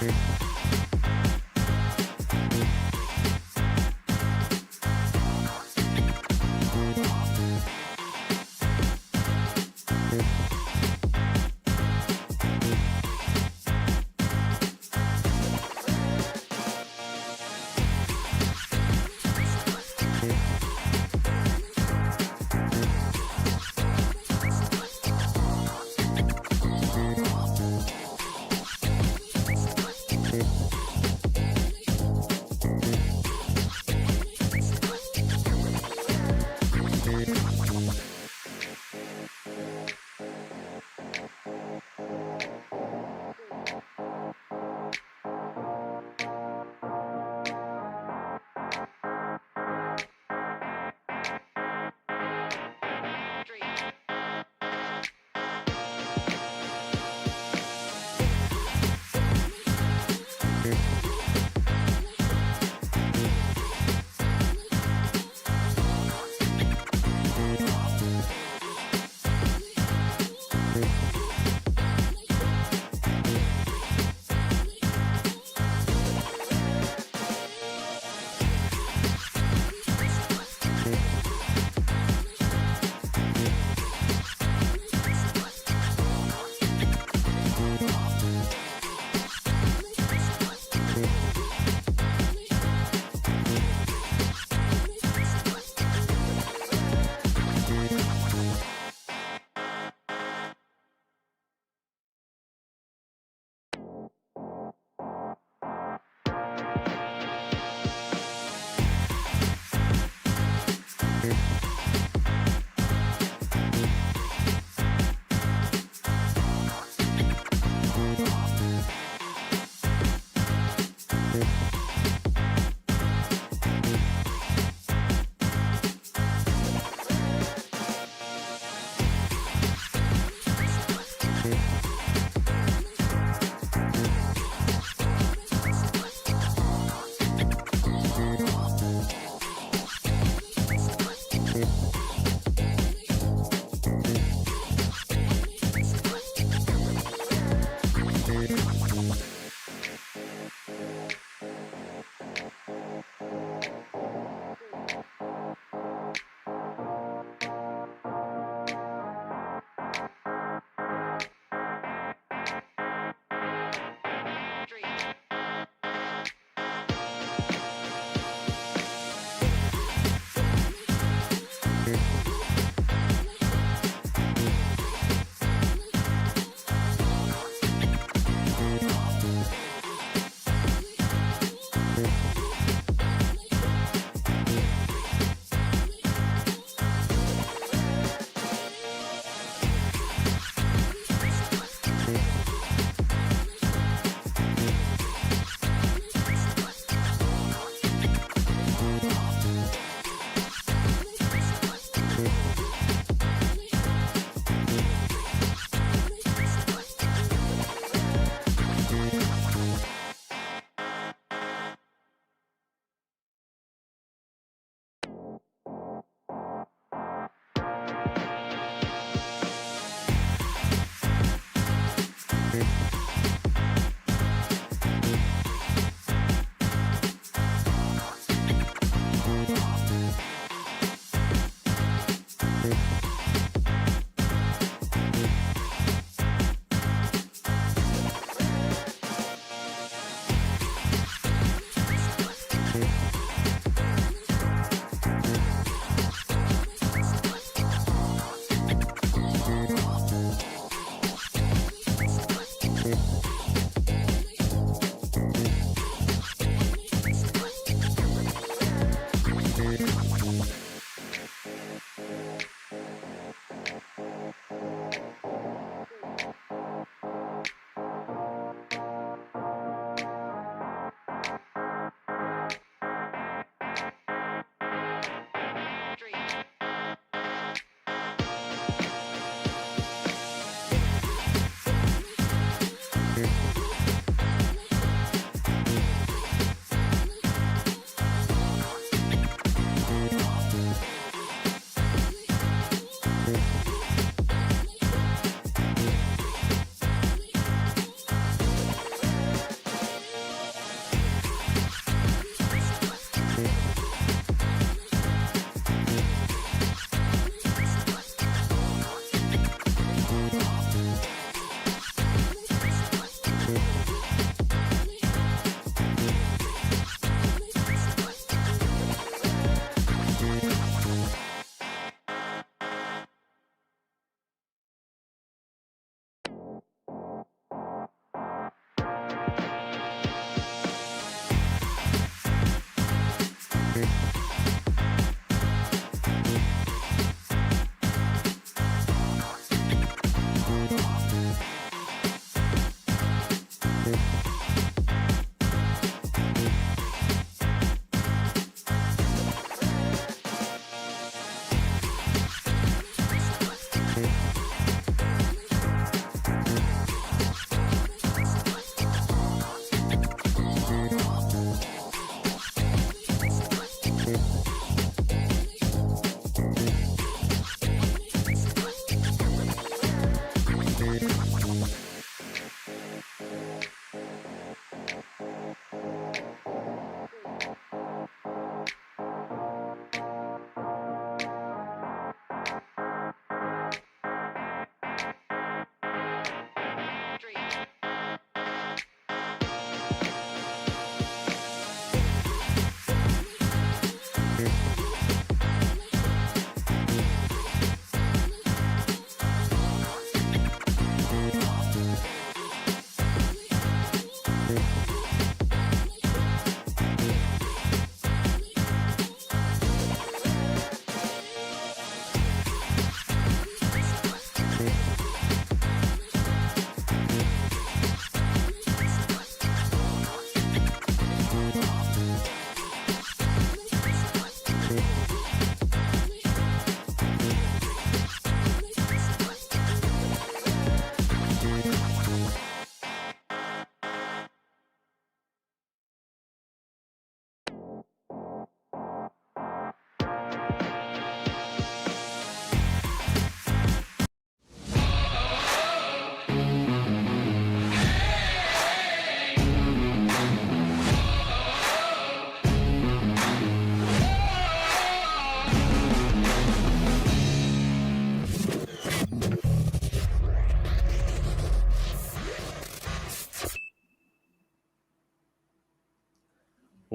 Yeah.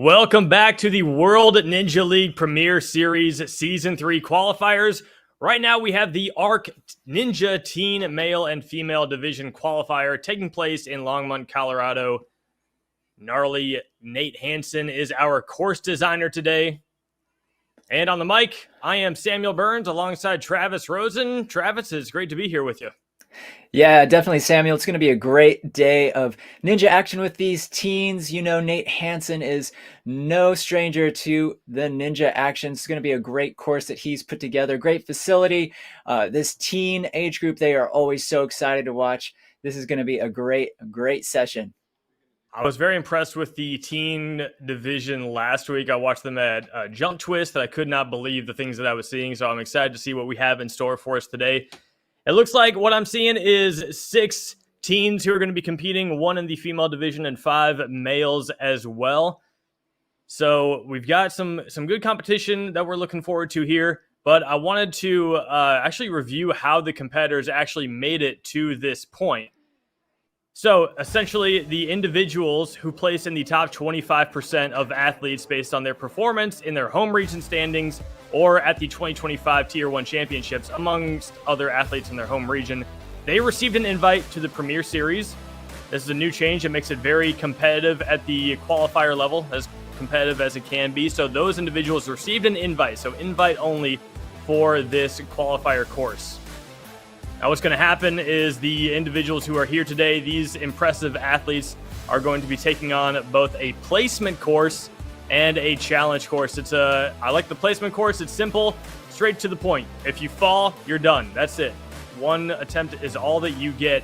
Welcome back to the World Ninja League Premier Series Season 3 qualifiers. Right now we have the ARK Ninja Teen Male and Female Division qualifier taking place in Longmont, Colorado. Gnarly Nate Hansen is our course designer today. And on the mic, I am Samuel Burns alongside Travis Rosen. Travis, it's great to be here with you. Yeah, definitely, Samuel. It's going to be a great day of ninja action with these teens. You know, Nate Hansen is no stranger to the ninja action. It's going to be a great course that he's put together. Great facility. This teen age group, they are always so excited to watch. This is going to be a great session. I was very impressed with the teen division last week. I watched them at Jump Twist. I could not believe the things that I was seeing, so I'm excited to see what we have in store for us today. It looks like what I'm seeing is 6 teens who are going to be competing, 1 in the female division and 5 males as well. So we've got some good competition that we're looking forward to here, but I wanted to actually review how the competitors actually made it to this point. So essentially, the individuals who place in the top 25% of athletes based on their performance in their home region standings or at the 2025 Tier 1 Championships, amongst other athletes in their home region, they received an invite to the Premier Series. This is a new change. It makes it very competitive at the qualifier level, as competitive as it can be. So those individuals received an invite, so invite only for this qualifier course. Now what's going to happen is the individuals who are here today, these impressive athletes, are going to be taking on both a placement course and a challenge course. I like the placement course. It's simple, straight to the point. If you fall, you're done. That's it. One attempt is all that you get.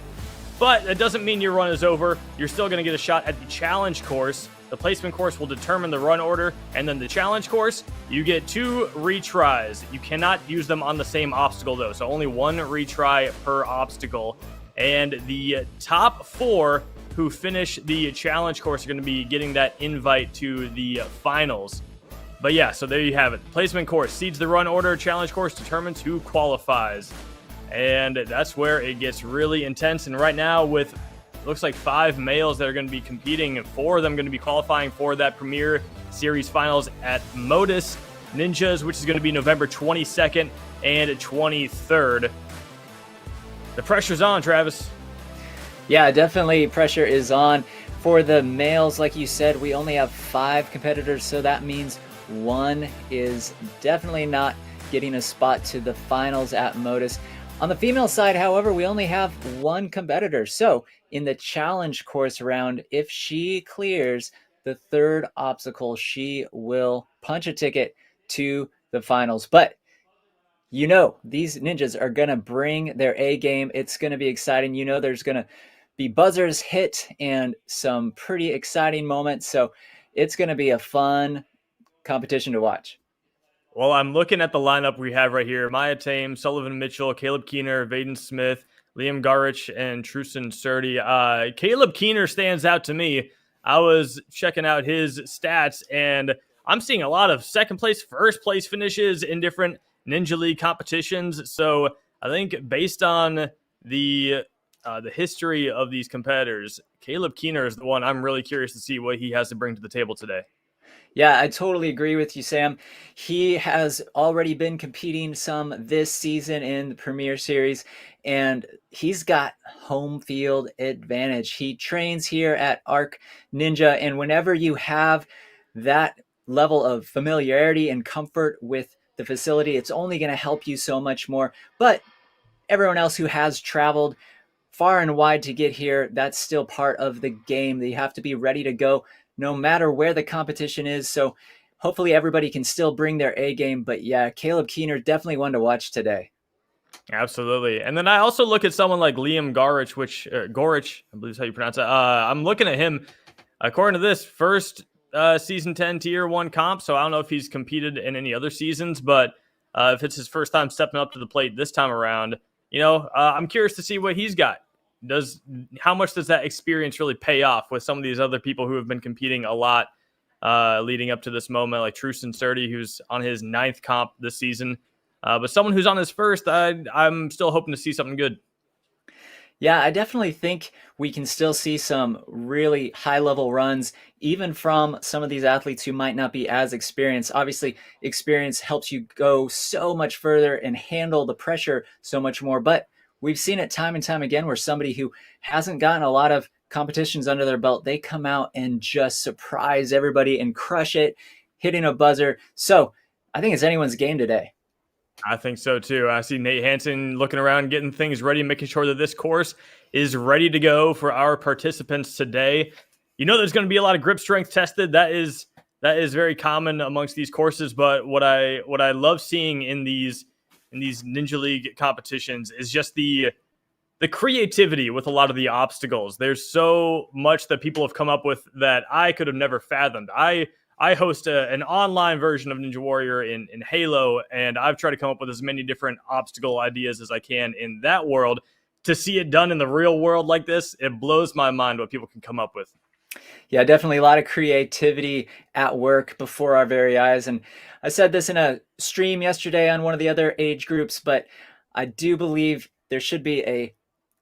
But that doesn't mean your run is over. You're still going to get a shot at the challenge course. The placement course will determine the run order, and then the challenge course, you get 2 retries. You cannot use them on the same obstacle, though, so only 1 retry per obstacle. And the top 4 who finish the challenge course are going to be getting that invite to the finals. But yeah, so there you have it. Placement course seeds the run order. Challenge course determines who qualifies. And that's where it gets really intense. And right now, with looks like 5 males that are going to be competing, and 4 of them going to be qualifying for that Premier Series Finals at Modus Ninjas, which is going to be November 22nd and 23rd. The pressure's on, Travis. Yeah, definitely pressure is on. For the males, like you said, we only have 5 competitors, so that means 1 is definitely not getting a spot to the finals at Modus. On the female side, however, we only have 1 competitor. So in the challenge course round, if she clears the 3rd obstacle, she will punch a ticket to the finals. But you know, these ninjas are going to bring their A game. It's going to be exciting. You know, there's going to be buzzers hit and some pretty exciting moments. So it's going to be a fun competition to watch. Well, I'm looking at the lineup we have right here. Maya Tame, Sullivan Mitchell, Caleb Keener, Vaden Smith, Liam Garrich, and Truson Sturdy. Caleb Keener stands out to me. I was checking out his stats, and I'm seeing a lot of second place, first place finishes in different Ninja League competitions. So I think based on the history of these competitors, Caleb Keener is the one I'm really curious to see what he has to bring to the table today. Yeah, I totally agree with you, Sam. He has already been competing some this season in the Premier Series, and he's got home field advantage. He trains here at ARK Ninja, and whenever you have that level of familiarity and comfort with the facility, it's only going to help you so much more. But everyone else who has traveled far and wide to get here, that's still part of the game. You have to be ready to go no matter where the competition is. So hopefully everybody can still bring their A game. But yeah, Caleb Keener, definitely one to watch today. Absolutely. And then I also look at someone like Liam Garrich, Gorich, I believe is how you pronounce it. I'm looking at him, according to this, first season 10 tier 1 comp. So I don't know if he's competed in any other seasons, but if it's his first time stepping up to the plate this time around, I'm curious to see what he's got. How much does that experience really pay off with some of these other people who have been competing a lot leading up to this moment, like Truson Sturdy, who's on his 9th comp this season. But someone who's on his first, I'm still hoping to see something good. Yeah, I definitely think we can still see some really high level runs, even from some of these athletes who might not be as experienced. Obviously, experience helps you go so much further and handle the pressure so much more. But we've seen it time and time again where somebody who hasn't gotten a lot of competitions under their belt, they come out and just surprise everybody and crush it, hitting a buzzer. So I think it's anyone's game today. I think so too. I see Nate Hansen looking around, getting things ready, making sure that this course is ready to go for our participants today. You know, there's going to be a lot of grip strength tested. That is very common amongst these courses. But what I love seeing in these Ninja League competitions is just the creativity with a lot of the obstacles. There's so much that people have come up with that I could have never fathomed. I host an online version of Ninja Warrior in Halo, and I've tried to come up with as many different obstacle ideas as I can in that world. To see it done in the real world like this, it blows my mind what people can come up with. Yeah, definitely a lot of creativity at work before our very eyes. And I said this in a stream yesterday on one of the other age groups, but I do believe there should be a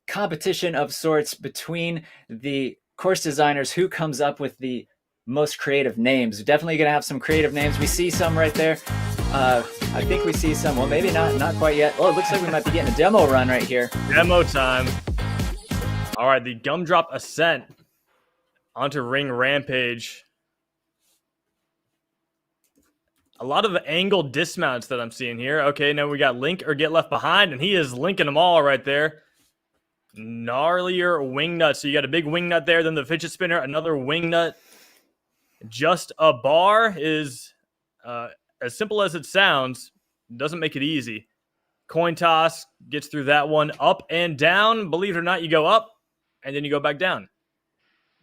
competition of sorts between the course designers who comes up with the most creative names. Definitely going to have some creative names. We see some right there. I think we see some. Well, maybe not quite yet. Oh, it looks like we might be getting a demo run right here. Demo time. All right, the Gumdrop Ascent onto Ring Rampage. A lot of angled dismounts that I'm seeing here. Okay, now we got Link or Get Left Behind, and he is linking them all right there. Gnarlier wing nut. So you got a big wing nut there, then the fidget spinner, another wing nut. Just a bar is as simple as it sounds. Doesn't make it easy. Coin toss gets through that one. Up and down. Believe it or not, you go up and then you go back down.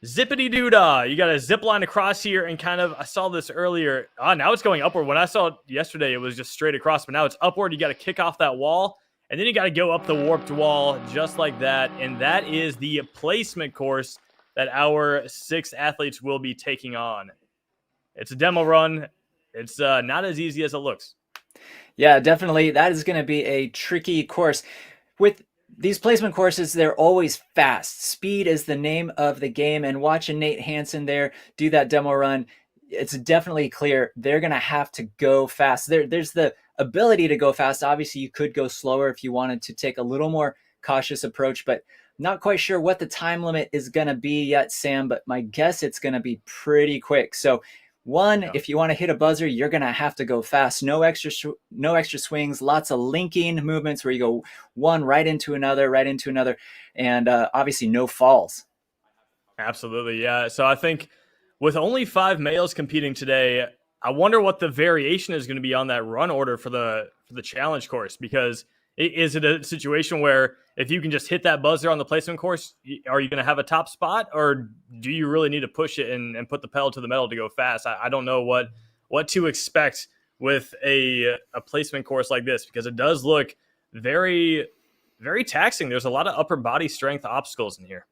Zippity doo dah. You got a zip line across here and kind of, I saw this earlier. Now it's going upward. When I saw it yesterday, it was just straight across, but now it's upward. You got to kick off that wall and then you got to go up the warped wall just like that. And that is the placement course that our 6 athletes will be taking on. It's a demo run. It's not as easy as it looks. Yeah, definitely. That is going to be a tricky course. With these placement courses, they're always fast. Speed is the name of the game. And watching Nate Hansen there do that demo run, it's definitely clear they're going to have to go fast. There's the ability to go fast. Obviously, you could go slower if you wanted to take a little more cautious approach, but not quite sure what the time limit is going to be yet, Sam, but my guess it's going to be pretty quick. So if you want to hit a buzzer, you're going to have to go fast. No extra swings, lots of linking movements where you go one right into another, and obviously no falls. Absolutely, yeah. So I think with only 5 males competing today, I wonder what the variation is going to be on that run order for the challenge course, because is it a situation where if you can just hit that buzzer on the placement course, are you going to have a top spot, or do you really need to push it and put the pedal to the metal to go fast? I don't know what to expect with a placement course like this, because it does look very, very taxing. There's a lot of upper body strength obstacles in here.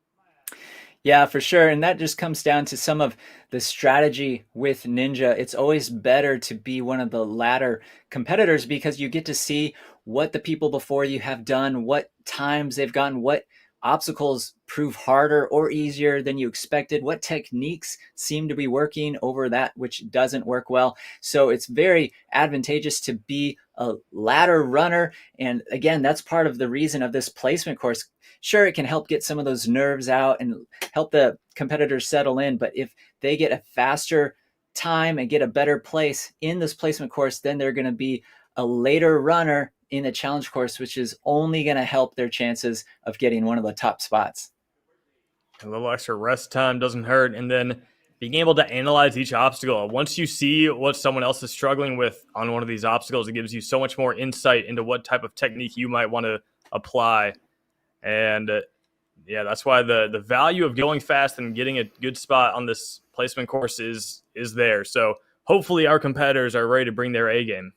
Yeah, for sure. And that just comes down to some of the strategy with Ninja. It's always better to be one of the latter competitors because you get to see what the people before you have done, what times they've gotten, what obstacles prove harder or easier than you expected, what techniques seem to be working over that which doesn't work well. So it's very advantageous to be a ladder runner. And again, that's part of the reason of this placement course. Sure, it can help get some of those nerves out and help the competitors settle in. But if they get a faster time and get a better place in this placement course, then they're going to be a later runner in the challenge course, which is only going to help their chances of getting one of the top spots. A little extra rest time doesn't hurt. And then being able to analyze each obstacle. Once you see what someone else is struggling with on one of these obstacles, it gives you so much more insight into what type of technique you might want to apply. And yeah, that's why the value of going fast and getting a good spot on this placement course is there. So hopefully our competitors are ready to bring their A game.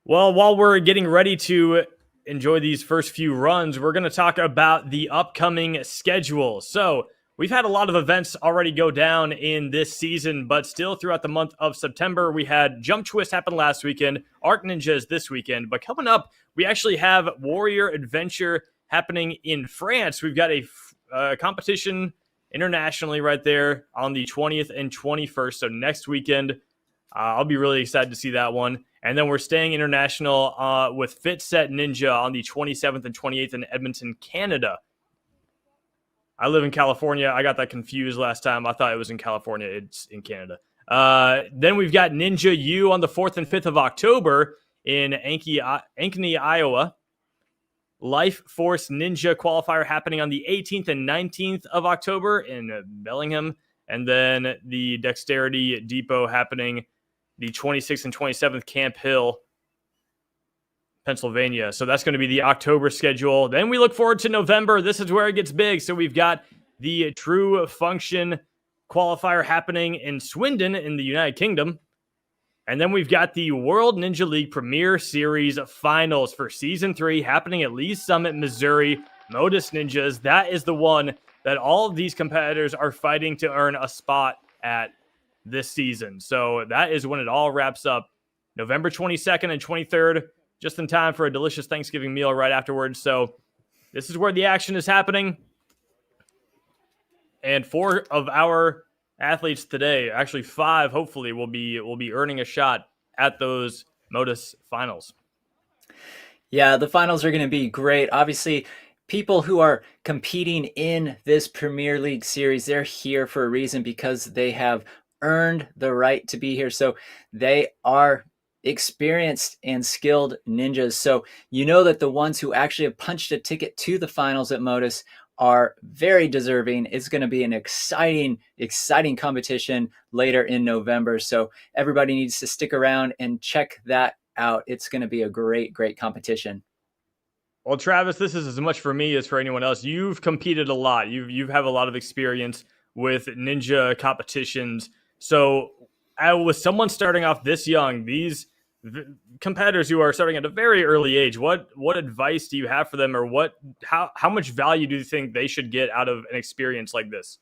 Well, while we're getting ready to enjoy these first few runs, we're going to talk about the upcoming schedule. So we've had a lot of events already go down in this season, but still throughout the month of September, we had Jump Twist happen last weekend, ARK Ninjas this weekend, but coming up, we actually have Warrior Adventure happening in France. We've got a competition internationally right there on the 20th and 21st. So next weekend, I'll be really excited to see that one. And then we're staying international with Fit Set Ninja on the 27th and 28th in Edmonton, Canada. I live in California. I got that confused last time. I thought it was in California. It's in Canada. Then we've got Ninja U on the 4th and 5th of October in Ankeny, Iowa. Life Force Ninja qualifier happening on the 18th and 19th of October in Bellingham. And then the Dexterity Depot happening the 26th and 27th, Camp Hill, Pennsylvania. So that's going to be the October schedule. Then we look forward to November. This is where it gets big. So we've got the True Function qualifier happening in Swindon in the United Kingdom. And then we've got the World Ninja League Premier Series Finals for Season 3 happening at Lee's Summit, Missouri. Modus Ninjas. That is the one that all of these competitors are fighting to earn a spot at this season. So that is when it all wraps up. November 22nd and 23rd, just in time for a delicious Thanksgiving meal right afterwards. So this is where the action is happening. And 4 of our athletes today, actually 5, hopefully, will be earning a shot at those Modus finals. Yeah, the finals are going to be great. Obviously, people who are competing in this Premier League series, they're here for a reason because they have earned the right to be here. So they are experienced and skilled ninjas. So you know that the ones who actually have punched a ticket to the finals at Modus are very deserving. It's going to be an exciting competition later in November. So everybody needs to stick around and check that out. It's going to be a great competition. Well, Travis, this is as much for me as for anyone else. You've competed a lot. You have a lot of experience with ninja competitions. So with someone starting off this young, these competitors who are starting at a very early age, what advice do you have for them, or how much value do you think they should get out of an experience like this?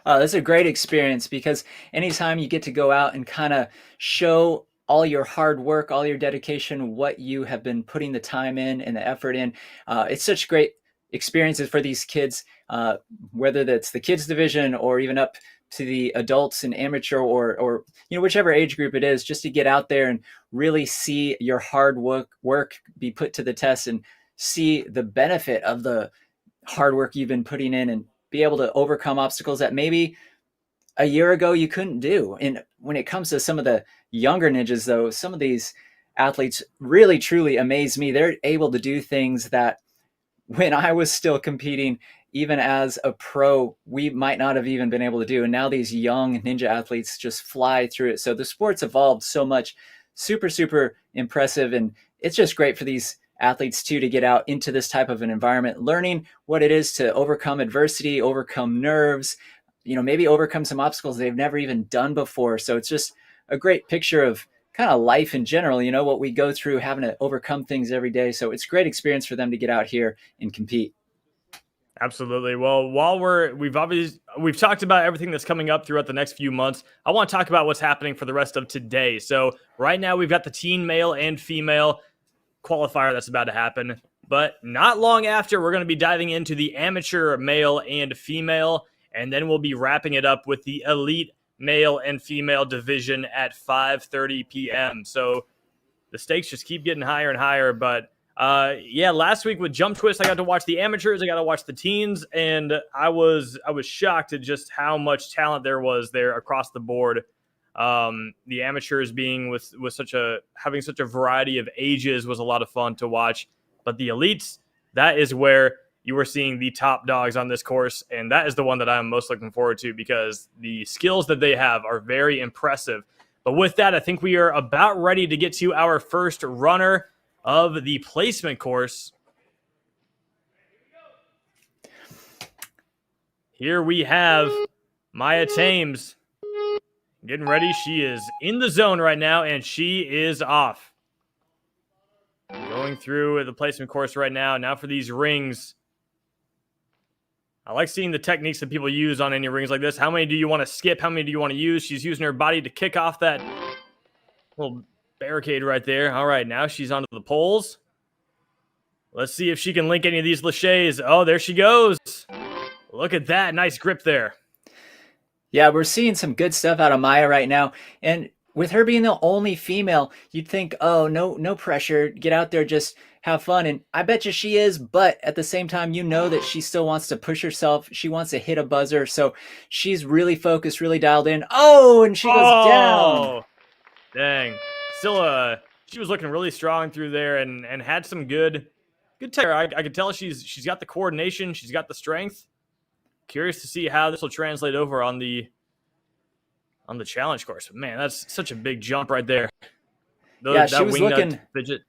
That's a great experience because anytime you get to go out and kind of show all your hard work, all your dedication, what you have been putting the time in and the effort in, it's such great experiences for these kids, whether that's the kids division or even up to the adults and amateur or whichever age group it is, just to get out there and really see your hard work be put to the test and see the benefit of the hard work you've been putting in and be able to overcome obstacles that maybe a year ago you couldn't do. And when it comes to some of the younger ninjas, though, some of these athletes really truly amaze me. They're able to do things that when I was still competing, even as a pro, we might not have even been able to do. And now these young ninja athletes just fly through it. So the sport's evolved so much. Super impressive. And it's just great for these athletes too to get out into this type of an environment, learning what it is to overcome adversity, overcome nerves, maybe overcome some obstacles they've never even done before. So it's just a great picture of kind of life in general, what we go through, having to overcome things every day. So it's a great experience for them to get out here and compete. Absolutely. Well, while we've talked about everything that's coming up throughout the next few months, I want to talk about what's happening for the rest of today. So right now we've got the teen male and female qualifier that's about to happen, but not long after we're going to be diving into the amateur male and female, and then we'll be wrapping it up with the elite male and female division at 5:30 p.m. So the stakes just keep getting higher and higher, but last week with Jump Twist, I got to watch the amateurs, I got to watch the teens, and I was shocked at just how much talent there was there across the board. The amateurs being with having such a variety of ages was a lot of fun to watch, but the elites, that is where you were seeing the top dogs on this course, and that is the one that I'm most looking forward to because the skills that they have are very impressive. But with that, I think we are about ready to get to our first runner of the placement course. Here we have Maya Thames getting ready. She is in the zone right now, and she is off. Going through the placement course right now. Now for these rings. I like seeing the techniques that people use on any rings like this. How many do you want to skip? How many do you want to use? She's using her body to kick off that little barricade right there. All right, now she's onto the poles. Let's see if she can link any of these laches. Oh, there she goes. Look at that. Nice grip there. Yeah, we're seeing some good stuff out of Maya right now. And with her being the only female, you'd think, oh, no pressure. Get out there, just have fun. And I bet you she is, but at the same time, you know that she still wants to push herself. She wants to hit a buzzer. So she's really focused, really dialed in. Oh, and she goes down. Dang. Still, she was looking really strong through there and had some good tech. I could tell she's got the coordination. She's got the strength. Curious to see how this will translate over on the challenge course. Man, that's such a big jump right there. Yeah, she was looking fidget.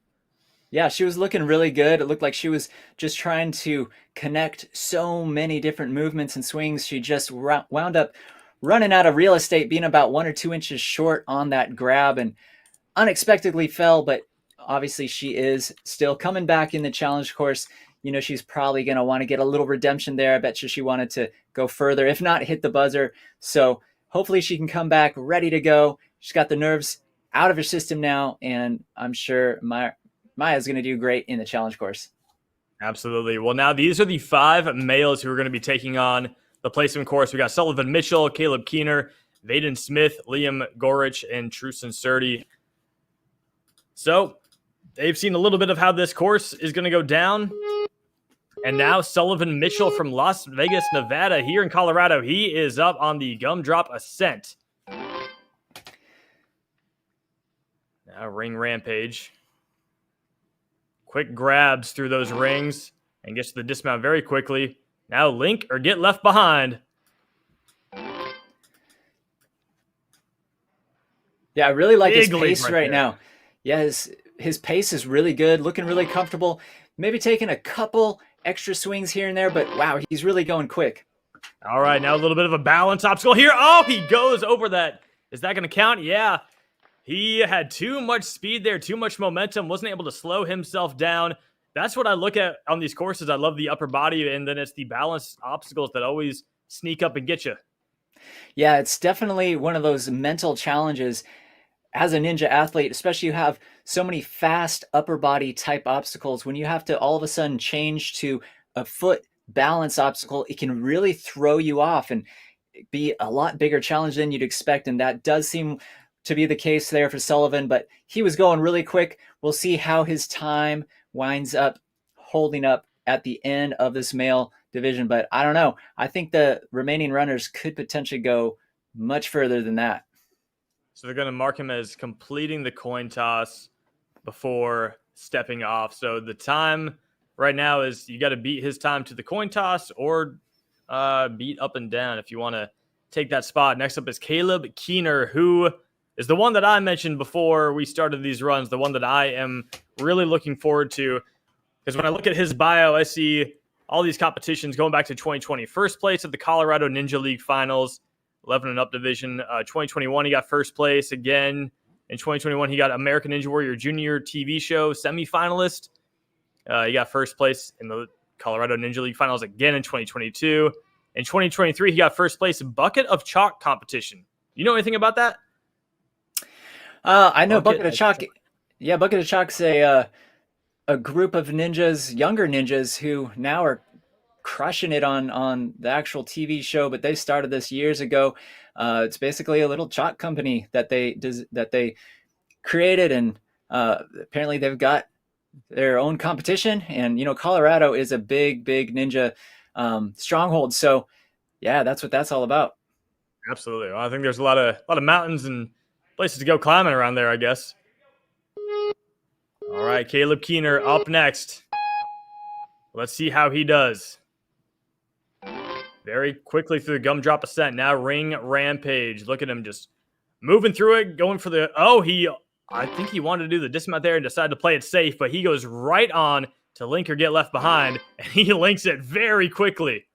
Yeah, she was looking really good. It looked like she was just trying to connect so many different movements and swings. She just wound up running out of real estate, being about 1 or 2 inches short on that grab, and unexpectedly fell, but obviously she is still coming back in the challenge course. You know, she's probably going to want to get a little redemption there. I bet you she wanted to go further, if not hit the buzzer. So hopefully she can come back ready to go. She's got the nerves out of her system now, and I'm sure Maya's going to do great in the challenge course. Absolutely. Well, now these are the 5 males who are going to be taking on the placement course. We got Sullivan Mitchell, Caleb Keener, Vaden Smith, Liam Gorich, and Truson Sturdy. So they've seen a little bit of how this course is going to go down. And now Sullivan Mitchell from Las Vegas, Nevada, here in Colorado. He is up on the Gumdrop Ascent. Now ring rampage. Quick grabs through those rings and gets to the dismount very quickly. Now link or get left behind. Yeah, I really like his pace right now. Yeah, his pace is really good, looking really comfortable. Maybe taking a couple extra swings here and there, but wow, he's really going quick. All right, now a little bit of a balance obstacle here. Oh, he goes over that. Is that going to count? Yeah. He had too much speed there, too much momentum, wasn't able to slow himself down. That's what I look at on these courses. I love the upper body, and then it's the balance obstacles that always sneak up and get you. Yeah, it's definitely one of those mental challenges as a ninja athlete, especially you have so many fast upper body type obstacles. When you have to all of a sudden change to a foot balance obstacle, it can really throw you off and be a lot bigger challenge than you'd expect. And that does seem to be the case there for Sullivan, but he was going really quick. We'll see how his time winds up holding up at the end of this male division, but I don't know. I think the remaining runners could potentially go much further than that. So they're going to mark him as completing the coin toss before stepping off. So the time right now is you got to beat his time to the coin toss or beat up and down if you want to take that spot. Next up is Caleb Keener, who is the one that I mentioned before we started these runs, the one that I am really looking forward to. Because when I look at his bio, I see all these competitions going back to 2020. First place at the Colorado Ninja League Finals, 11 and up division. 2021, he got first place again. In 2021, he got American Ninja Warrior Junior TV show semifinalist. He got first place in the Colorado Ninja League Finals again in 2022. In 2023, he got first place in Bucket of Chalk competition. You know anything about that? I know Bucket of Chalk. Yeah, Bucket of Chalk's a group of ninjas, younger ninjas, who now are crushing it on the actual TV show, but they started this years ago. It's basically a little chalk company that they created, and apparently they've got their own competition. And Colorado is a big ninja stronghold. So yeah, that's what that's all about. Absolutely. Well, I think there's a lot of mountains and places to go climbing around there, I guess. All right, Caleb Keener up next. Let's see how he does. Very quickly through the Gumdrop Ascent. Now ring rampage. Look at him just moving through it, going for the... I think he wanted to do the dismount there and decided to play it safe, but he goes right on to link or get left behind, and he links it very quickly.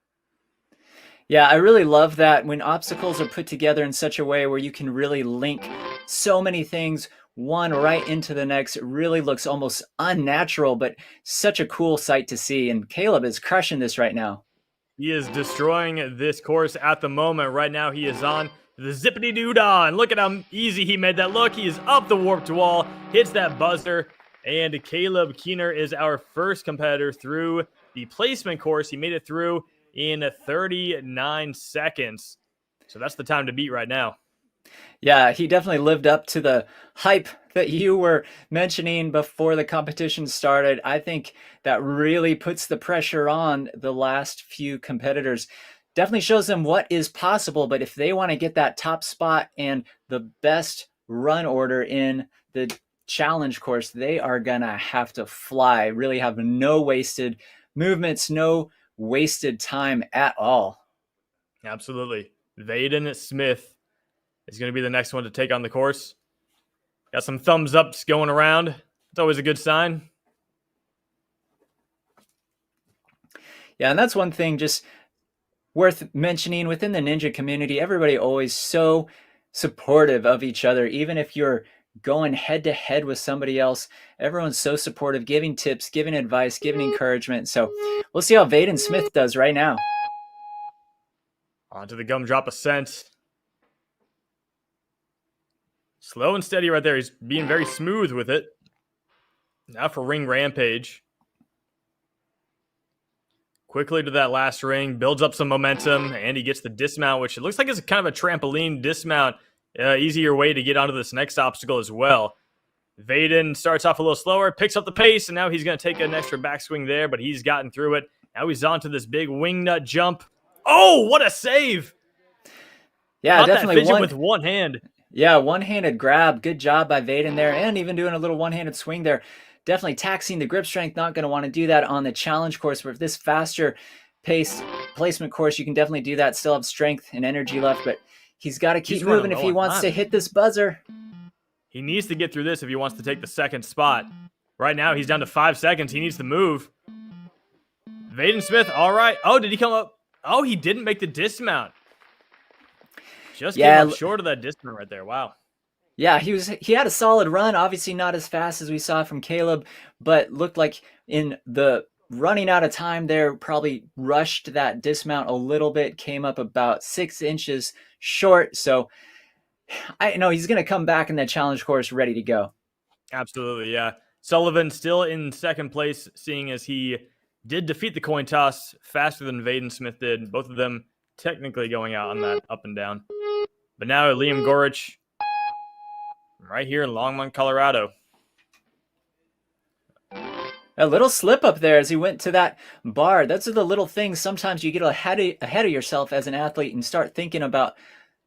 Yeah, I really love that when obstacles are put together in such a way where you can really link so many things one right into the next. It really looks almost unnatural, but such a cool sight to see. And Caleb is crushing this right now. He is destroying this course at the moment. Right now, he is on the zippity-doo-dah, and look at how easy he made that look. He is up the warped wall, hits that buzzer. And Caleb Keener is our first competitor through the placement course. He made it through in 39 seconds. So that's the time to beat right now. Yeah, he definitely lived up to the hype that you were mentioning before the competition started. I think that really puts the pressure on the last few competitors. Definitely shows them what is possible, but if they want to get that top spot and the best run order in the challenge course, they are gonna have to fly, really have no wasted movements, no wasted time at all. Absolutely. Vaden Smith is going to be the next one to take on the course. Got some thumbs ups going around. It's always a good sign. Yeah, and that's one thing just worth mentioning within the ninja community. Everybody always so supportive of each other, even if you're going head to head with somebody else. Everyone's so supportive, giving tips, giving advice, giving encouragement. So we'll see how Vaden Smith does right now. Onto the gumdrop ascent. Slow and steady right there. He's being very smooth with it. Now for ring rampage. Quickly to that last ring, builds up some momentum, and he gets the dismount, which it looks like it's kind of a trampoline dismount. Easier way to get onto this next obstacle as well. Vaden starts off a little slower, picks up the pace, and now he's going to take an extra backswing there, but he's gotten through it. Now he's on to this big wing nut jump. Oh, what a save! Yeah, Caught definitely that fidget with one hand. Yeah, one-handed grab. Good job by Vaden there, and even doing a little one-handed swing there. Definitely taxing the grip strength. Not going to want to do that on the challenge course, but if this faster paced placement course, you can definitely do that. Still have strength and energy left, but he's got to keep moving if he wants to hit this buzzer. He needs to get through this if he wants to take the second spot. Right now, he's down to 5 seconds. He needs to move. Vaden Smith, all right. Oh, did he come up? Oh, he didn't make the dismount. Just came up short of that dismount right there. Wow. Yeah, he had a solid run. Obviously not as fast as we saw from Caleb, but looked like in the running out of time there, probably rushed that dismount a little bit, came up about 6 inches short. So I know he's going to come back in that challenge course ready to go. Absolutely, yeah. Sullivan still in second place, seeing as he did defeat the coin toss faster than Vaden Smith did. Both of them technically going out on that up and down. But now Liam Gorich right here in Longmont, Colorado. A little slip up there as he went to that bar. Those are the little things. Sometimes you get ahead of yourself as an athlete and start thinking about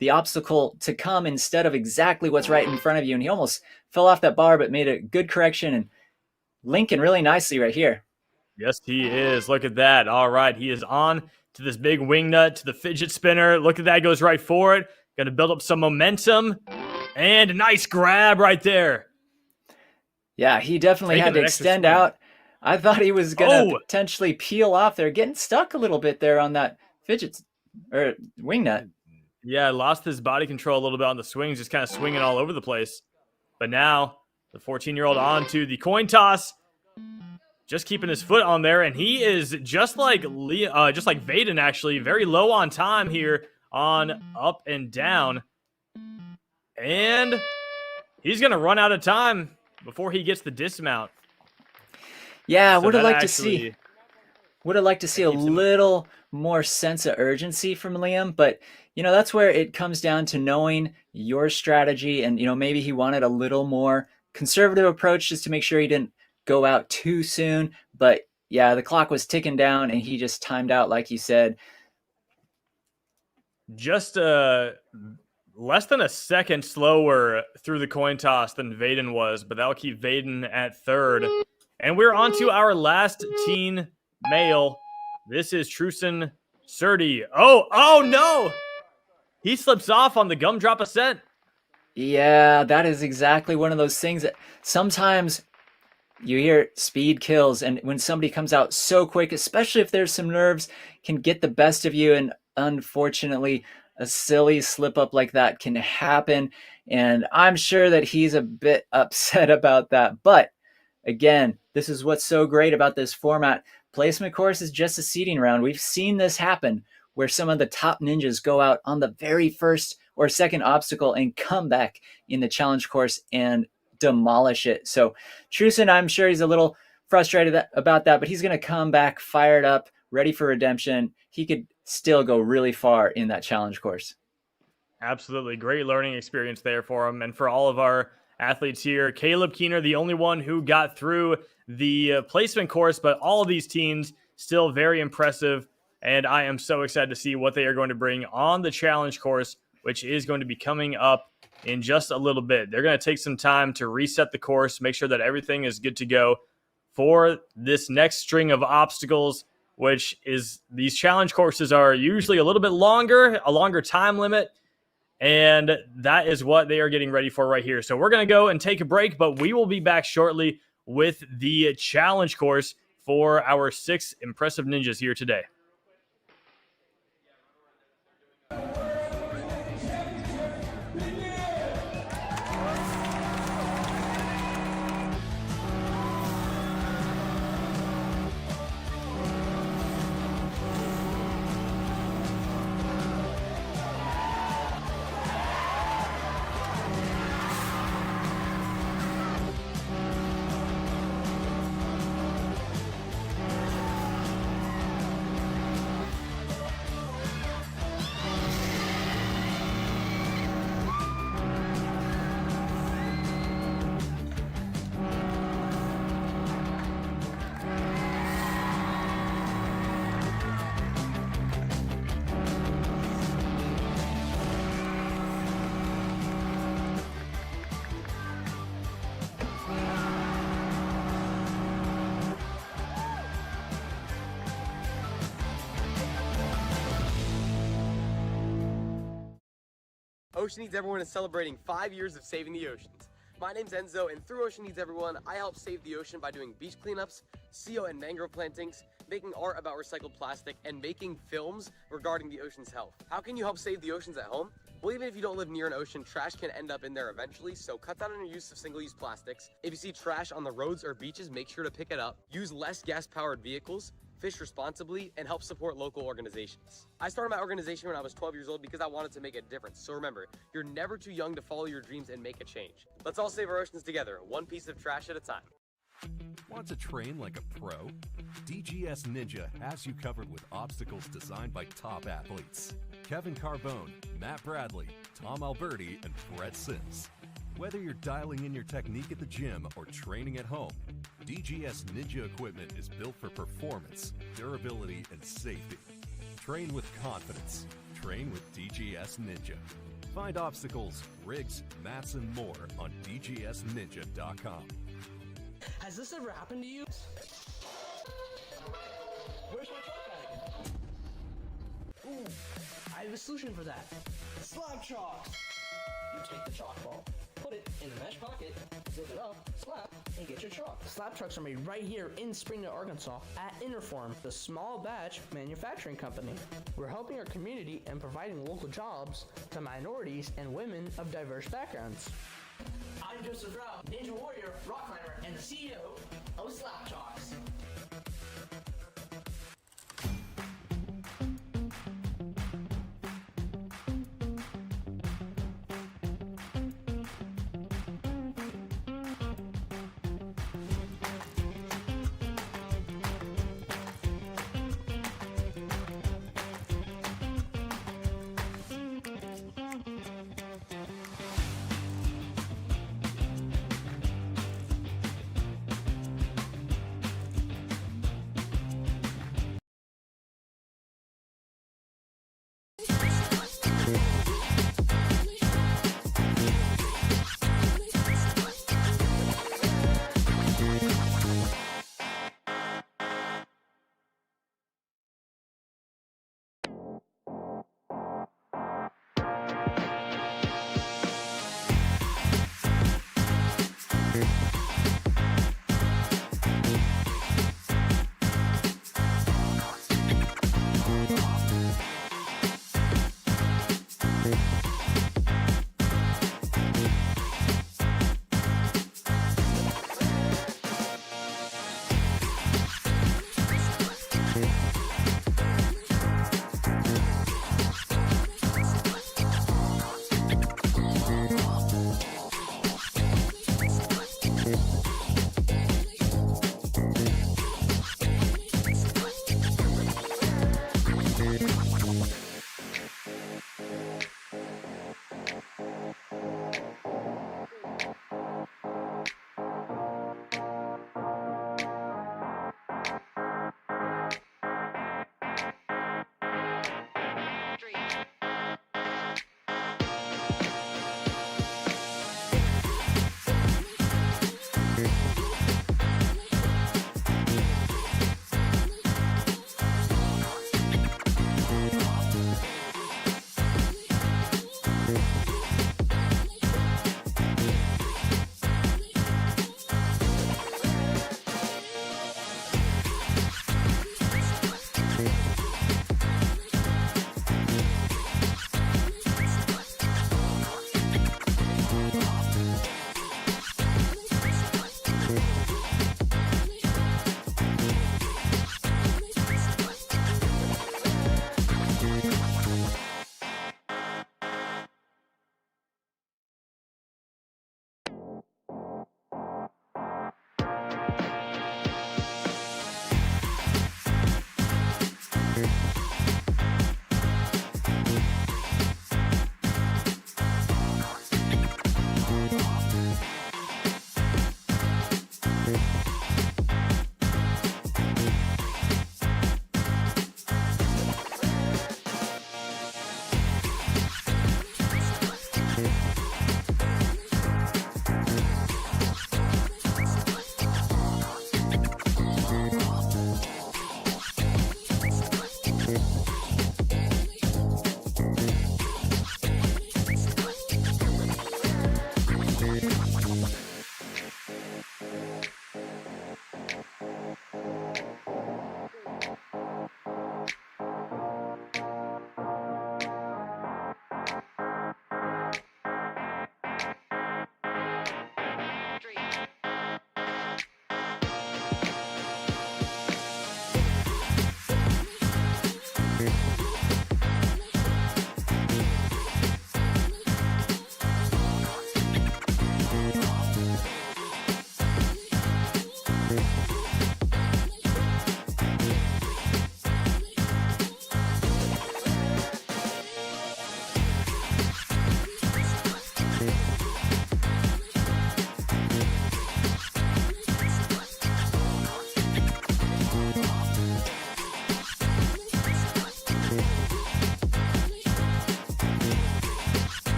the obstacle to come instead of exactly what's right in front of you. And he almost fell off that bar, but made a good correction and linking really nicely right here. Yes, he is. Look at that. All right, he is on to this big wing nut, to the fidget spinner. Look at that, goes right for it. Going to build up some momentum. And a nice grab right there. Yeah, he definitely had to extend out. I thought he was going to potentially peel off there, getting stuck a little bit there on that fidget or wing nut. Yeah, lost his body control a little bit on the swings, just kind of swinging all over the place. But now the 14-year-old on to the coin toss, just keeping his foot on there, and he is just like Vaden, actually, very low on time here on up and down. And he's going to run out of time before he gets the dismount. Yeah, so would have liked to see a little more sense of urgency from Liam, but that's where it comes down to knowing your strategy, and maybe he wanted a little more conservative approach just to make sure he didn't go out too soon. But yeah, the clock was ticking down and he just timed out, like you said. Just less than a second slower through the coin toss than Vaden was, but that'll keep Vaden at third. And we're on to our last teen male. This is Truson Surdy. Oh no! He slips off on the gumdrop ascent. Yeah, that is exactly one of those things that sometimes you hear speed kills, and when somebody comes out so quick, especially if there's some nerves, can get the best of you. And unfortunately, a silly slip up like that can happen. And I'm sure that he's a bit upset about that. But again, this is what's so great about this format. Placement course is just a seeding round. We've seen this happen where some of the top ninjas go out on the very first or second obstacle and come back in the challenge course and demolish it. So Truson, I'm sure he's a little frustrated about that, but he's going to come back fired up, ready for redemption. He could still go really far in that challenge course. Absolutely. Great learning experience there for him. And for all of our athletes here, Caleb Keener, the only one who got through the placement course, but all of these teams still very impressive. And I am so excited to see what they are going to bring on the challenge course, which is going to be coming up in just a little bit. They're going to take some time to reset the course, make sure that everything is good to go for this next string of obstacles, which is these challenge courses are usually a little bit longer, a longer time limit. And that is what they are getting ready for right here. So we're going to go and take a break, but we will be back shortly with the challenge course for our 6 impressive ninjas here today. Ocean Needs Everyone is celebrating 5 years of saving the oceans. My name's Enzo, and through Ocean Needs Everyone, I help save the ocean by doing beach cleanups, seal and mangrove plantings, making art about recycled plastic, and making films regarding the ocean's health. How can you help save the oceans at home? Well, even if you don't live near an ocean, trash can end up in there eventually, so cut down on your use of single-use plastics. If you see trash on the roads or beaches, make sure to pick it up. Use less gas-powered vehicles, fish responsibly, and help support local organizations. I started my organization when I was 12 years old because I wanted to make a difference. So remember, you're never too young to follow your dreams and make a change. Let's all save our oceans together, one piece of trash at a time. Want to train like a pro? DGS Ninja has you covered with obstacles designed by top athletes. Kevin Carbone, Matt Bradley, Tom Alberti, and Brett Sims. Whether you're dialing in your technique at the gym or training at home, DGS Ninja equipment is built for performance, durability, and safety. Train with confidence. Train with DGS Ninja. Find obstacles, rigs, mats, and more on dgsninja.com. Has this ever happened to you? Where's my chalk bag? Ooh, I have a solution for that. Slab chalk! You take the chalk ball, put it in the mesh pocket, zip it up, slap, and get your chalk. Slab trucks are made right here in Springdale, Arkansas at Interform, the small batch manufacturing company. We're helping our community and providing local jobs to minorities and women of diverse backgrounds. I'm Joseph Rao, Ninja Warrior, rock climber, and the CEO of Slap Chalks.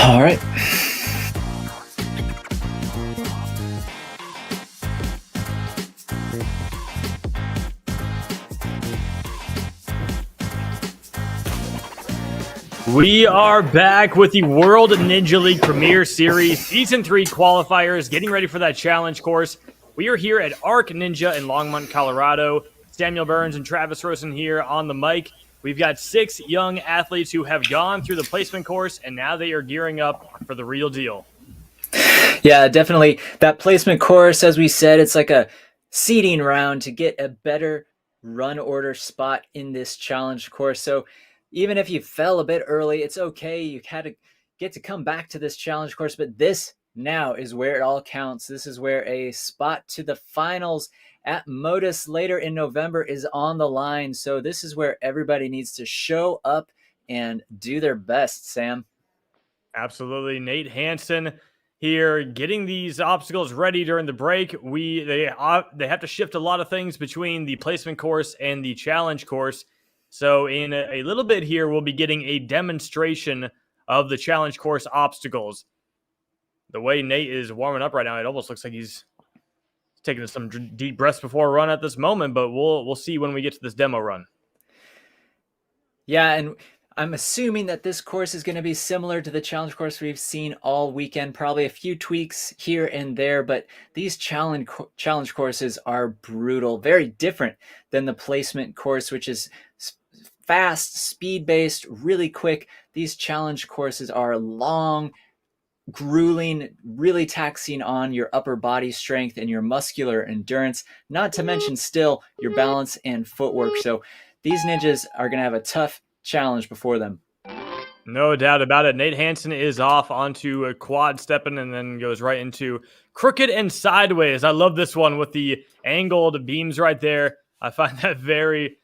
All right. We are back with the World Ninja League Premier Series Season 3 qualifiers, getting ready for that challenge course. We are here at ARK Ninja in Longmont, Colorado. Samuel Burns and Travis Rosen here on the mic. We've got 6 young athletes who have gone through the placement course, and now they are gearing up for the real deal. Yeah, definitely. That placement course, as we said, it's like a seeding round to get a better run order spot in this challenge course. So even if you fell a bit early, it's okay. You had to get to come back to this challenge course, but this now is where it all counts. This is where a spot to the finals at Modus later in November is on the line. So this is where everybody needs to show up and do their best, Sam. Absolutely. Nate Hansen here getting these obstacles ready during the break. They have to shift a lot of things between the placement course and the challenge course. So in a little bit here, we'll be getting a demonstration of the challenge course obstacles. The way Nate is warming up right now, it almost looks like he's taking some deep breaths before a run at this moment, but we'll see when we get to this demo run. Yeah, and I'm assuming that this course is going to be similar to the challenge course we've seen all weekend, probably a few tweaks here and there, but these challenge courses are brutal, very different than the placement course, which is fast, speed-based, really quick. These challenge courses are long, grueling, really taxing on your upper body strength and your muscular endurance, not to mention still your balance and footwork. So these ninjas are going to have a tough challenge before them. No doubt about it. Nate Hansen is off onto a quad stepping and then goes right into crooked and sideways. I love this one with the angled beams right there. I find that very,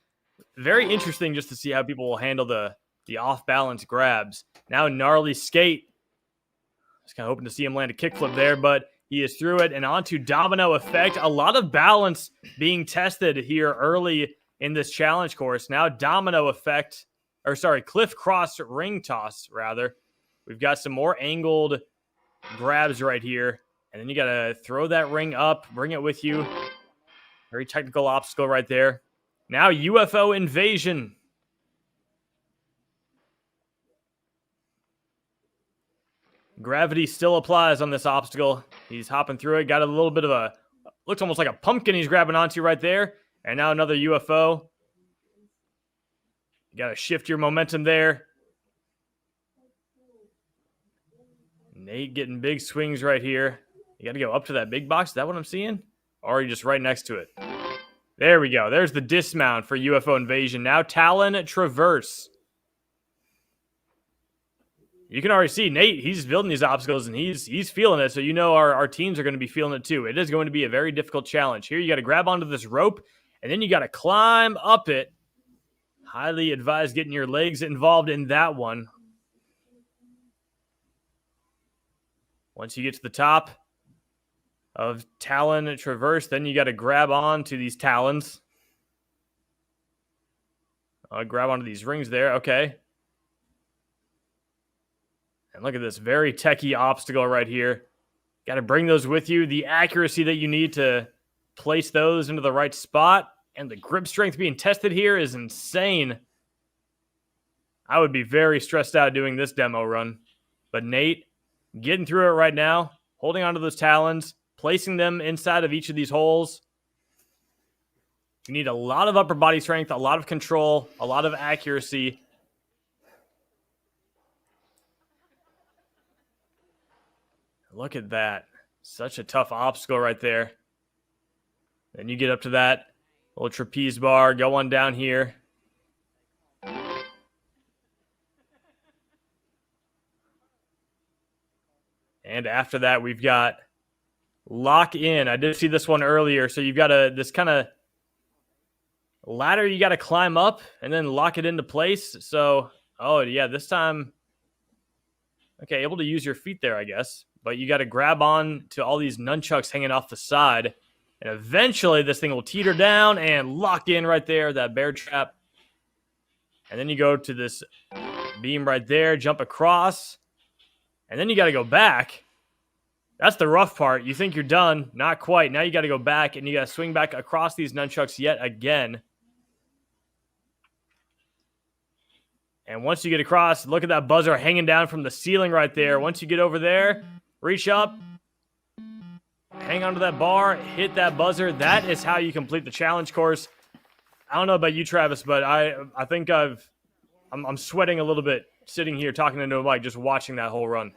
very interesting just to see how people will handle the off-balance grabs. Now gnarly skate. Just kind of hoping to see him land a kickflip there, but he is through it and onto domino effect. A lot of balance being tested here early in this challenge course. Now domino effect. Or sorry, cliff cross ring toss, rather. We've got some more angled grabs right here. And then you got to throw that ring up, bring it with you. Very technical obstacle right there. Now UFO invasion. Gravity still applies on this obstacle. He's hopping through it. Got a little bit of a, looks almost like a pumpkin he's grabbing onto right there. And now another UFO. You got to shift your momentum there. Nate getting big swings right here. You got to go up to that big box. Is that what I'm seeing? Or are you just right next to it? There we go. There's the dismount for UFO invasion. Now Talon Traverse. You can already see Nate, he's building these obstacles and he's feeling it. So you know our teams are going to be feeling it too. It is going to be a very difficult challenge. Here you got to grab onto this rope and then you got to climb up it. Highly advised getting your legs involved in that one. Once you get to the top of Talon Traverse, then you got to grab on to these talons. Grab onto these rings there. Okay. And look at this very techie obstacle right here. Got to bring those with you. The accuracy that you need to place those into the right spot. And the grip strength being tested here is insane. I would be very stressed out doing this demo run. But Nate, getting through it right now, holding onto those talons, placing them inside of each of these holes. You need a lot of upper body strength, a lot of control, a lot of accuracy. Look at that. Such a tough obstacle right there. Then you get up to that little trapeze bar, go on down here. And after that, we've got lock in. I did see this one earlier. So you've got this kind of ladder you got to climb up and then lock it into place. So, oh yeah, this time, okay, able to use your feet there, I guess. But you got to grab on to all these nunchucks hanging off the side. And eventually this thing will teeter down and lock in right there, that bear trap. And then you go to this beam right there, jump across. And then you got to go back. That's the rough part. You think you're done. Not quite. Now you got to go back and you got to swing back across these nunchucks yet again. And once you get across, look at that buzzer hanging down from the ceiling right there. Once you get over there, reach up, hang onto that bar, hit that buzzer. That is how you complete the challenge course. I don't know about you, Travis, but I think I'm sweating a little bit sitting here talking into a mic, just watching that whole run.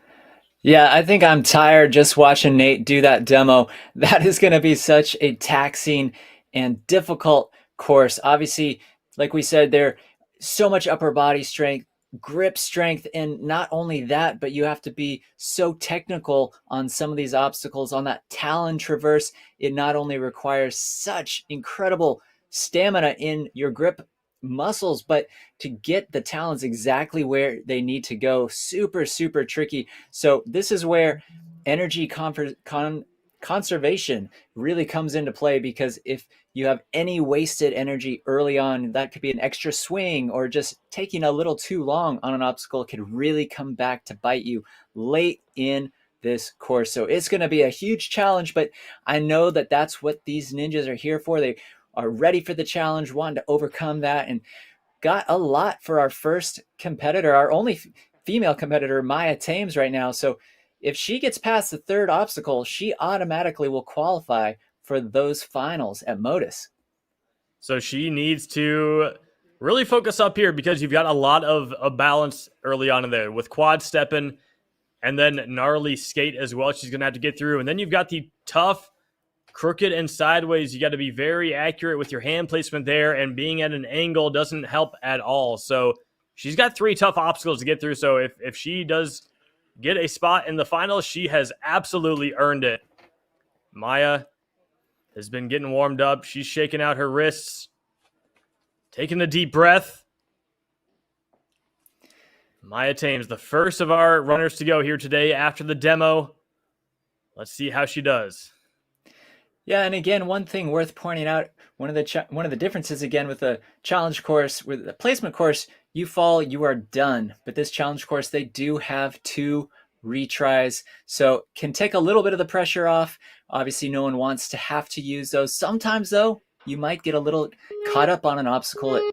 Yeah, I think I'm tired just watching Nate do that demo. That is going to be such a taxing and difficult course. Obviously, like we said, there's so much upper body strength, grip strength, and not only that, but you have to be so technical on some of these obstacles. On that Talon Traverse, it not only requires such incredible stamina in your grip muscles, but to get the talons exactly where they need to go, super tricky. So this is where energy conservation really comes into play, because if you have any wasted energy early on, that could be an extra swing or just taking a little too long on an obstacle, could really come back to bite you late in this course. So it's going to be a huge challenge, but I know that that's what these ninjas are here for. They are ready for the challenge, wanting to overcome that, and got a lot for our first competitor, our only female competitor, Maya Thames, right now. So if she gets past the third obstacle, she automatically will qualify for those finals at Modus. So she needs to really focus up here, because you've got a lot of balance early on in there with quad stepping. and then gnarly skate as well. She's going to have to get through. And then you've got the tough, crooked, and sideways. You got to be very accurate with your hand placement there, and being at an angle doesn't help at all. So she's got 3 tough obstacles to get through. So if she does get a spot in the finals, she has absolutely earned it. Maya has been getting warmed up. She's shaking out her wrists, taking a deep breath. Maya Thames, the first of our runners to go here today after the demo. Let's see how she does. Yeah, and again, one thing worth pointing out, one of the differences again with the challenge course, with the placement course, you fall, you are done. But this challenge course, they do have 2 retries, so can take a little bit of the pressure off. Obviously, no one wants to have to use those. Sometimes, though, you might get a little caught up on an obstacle.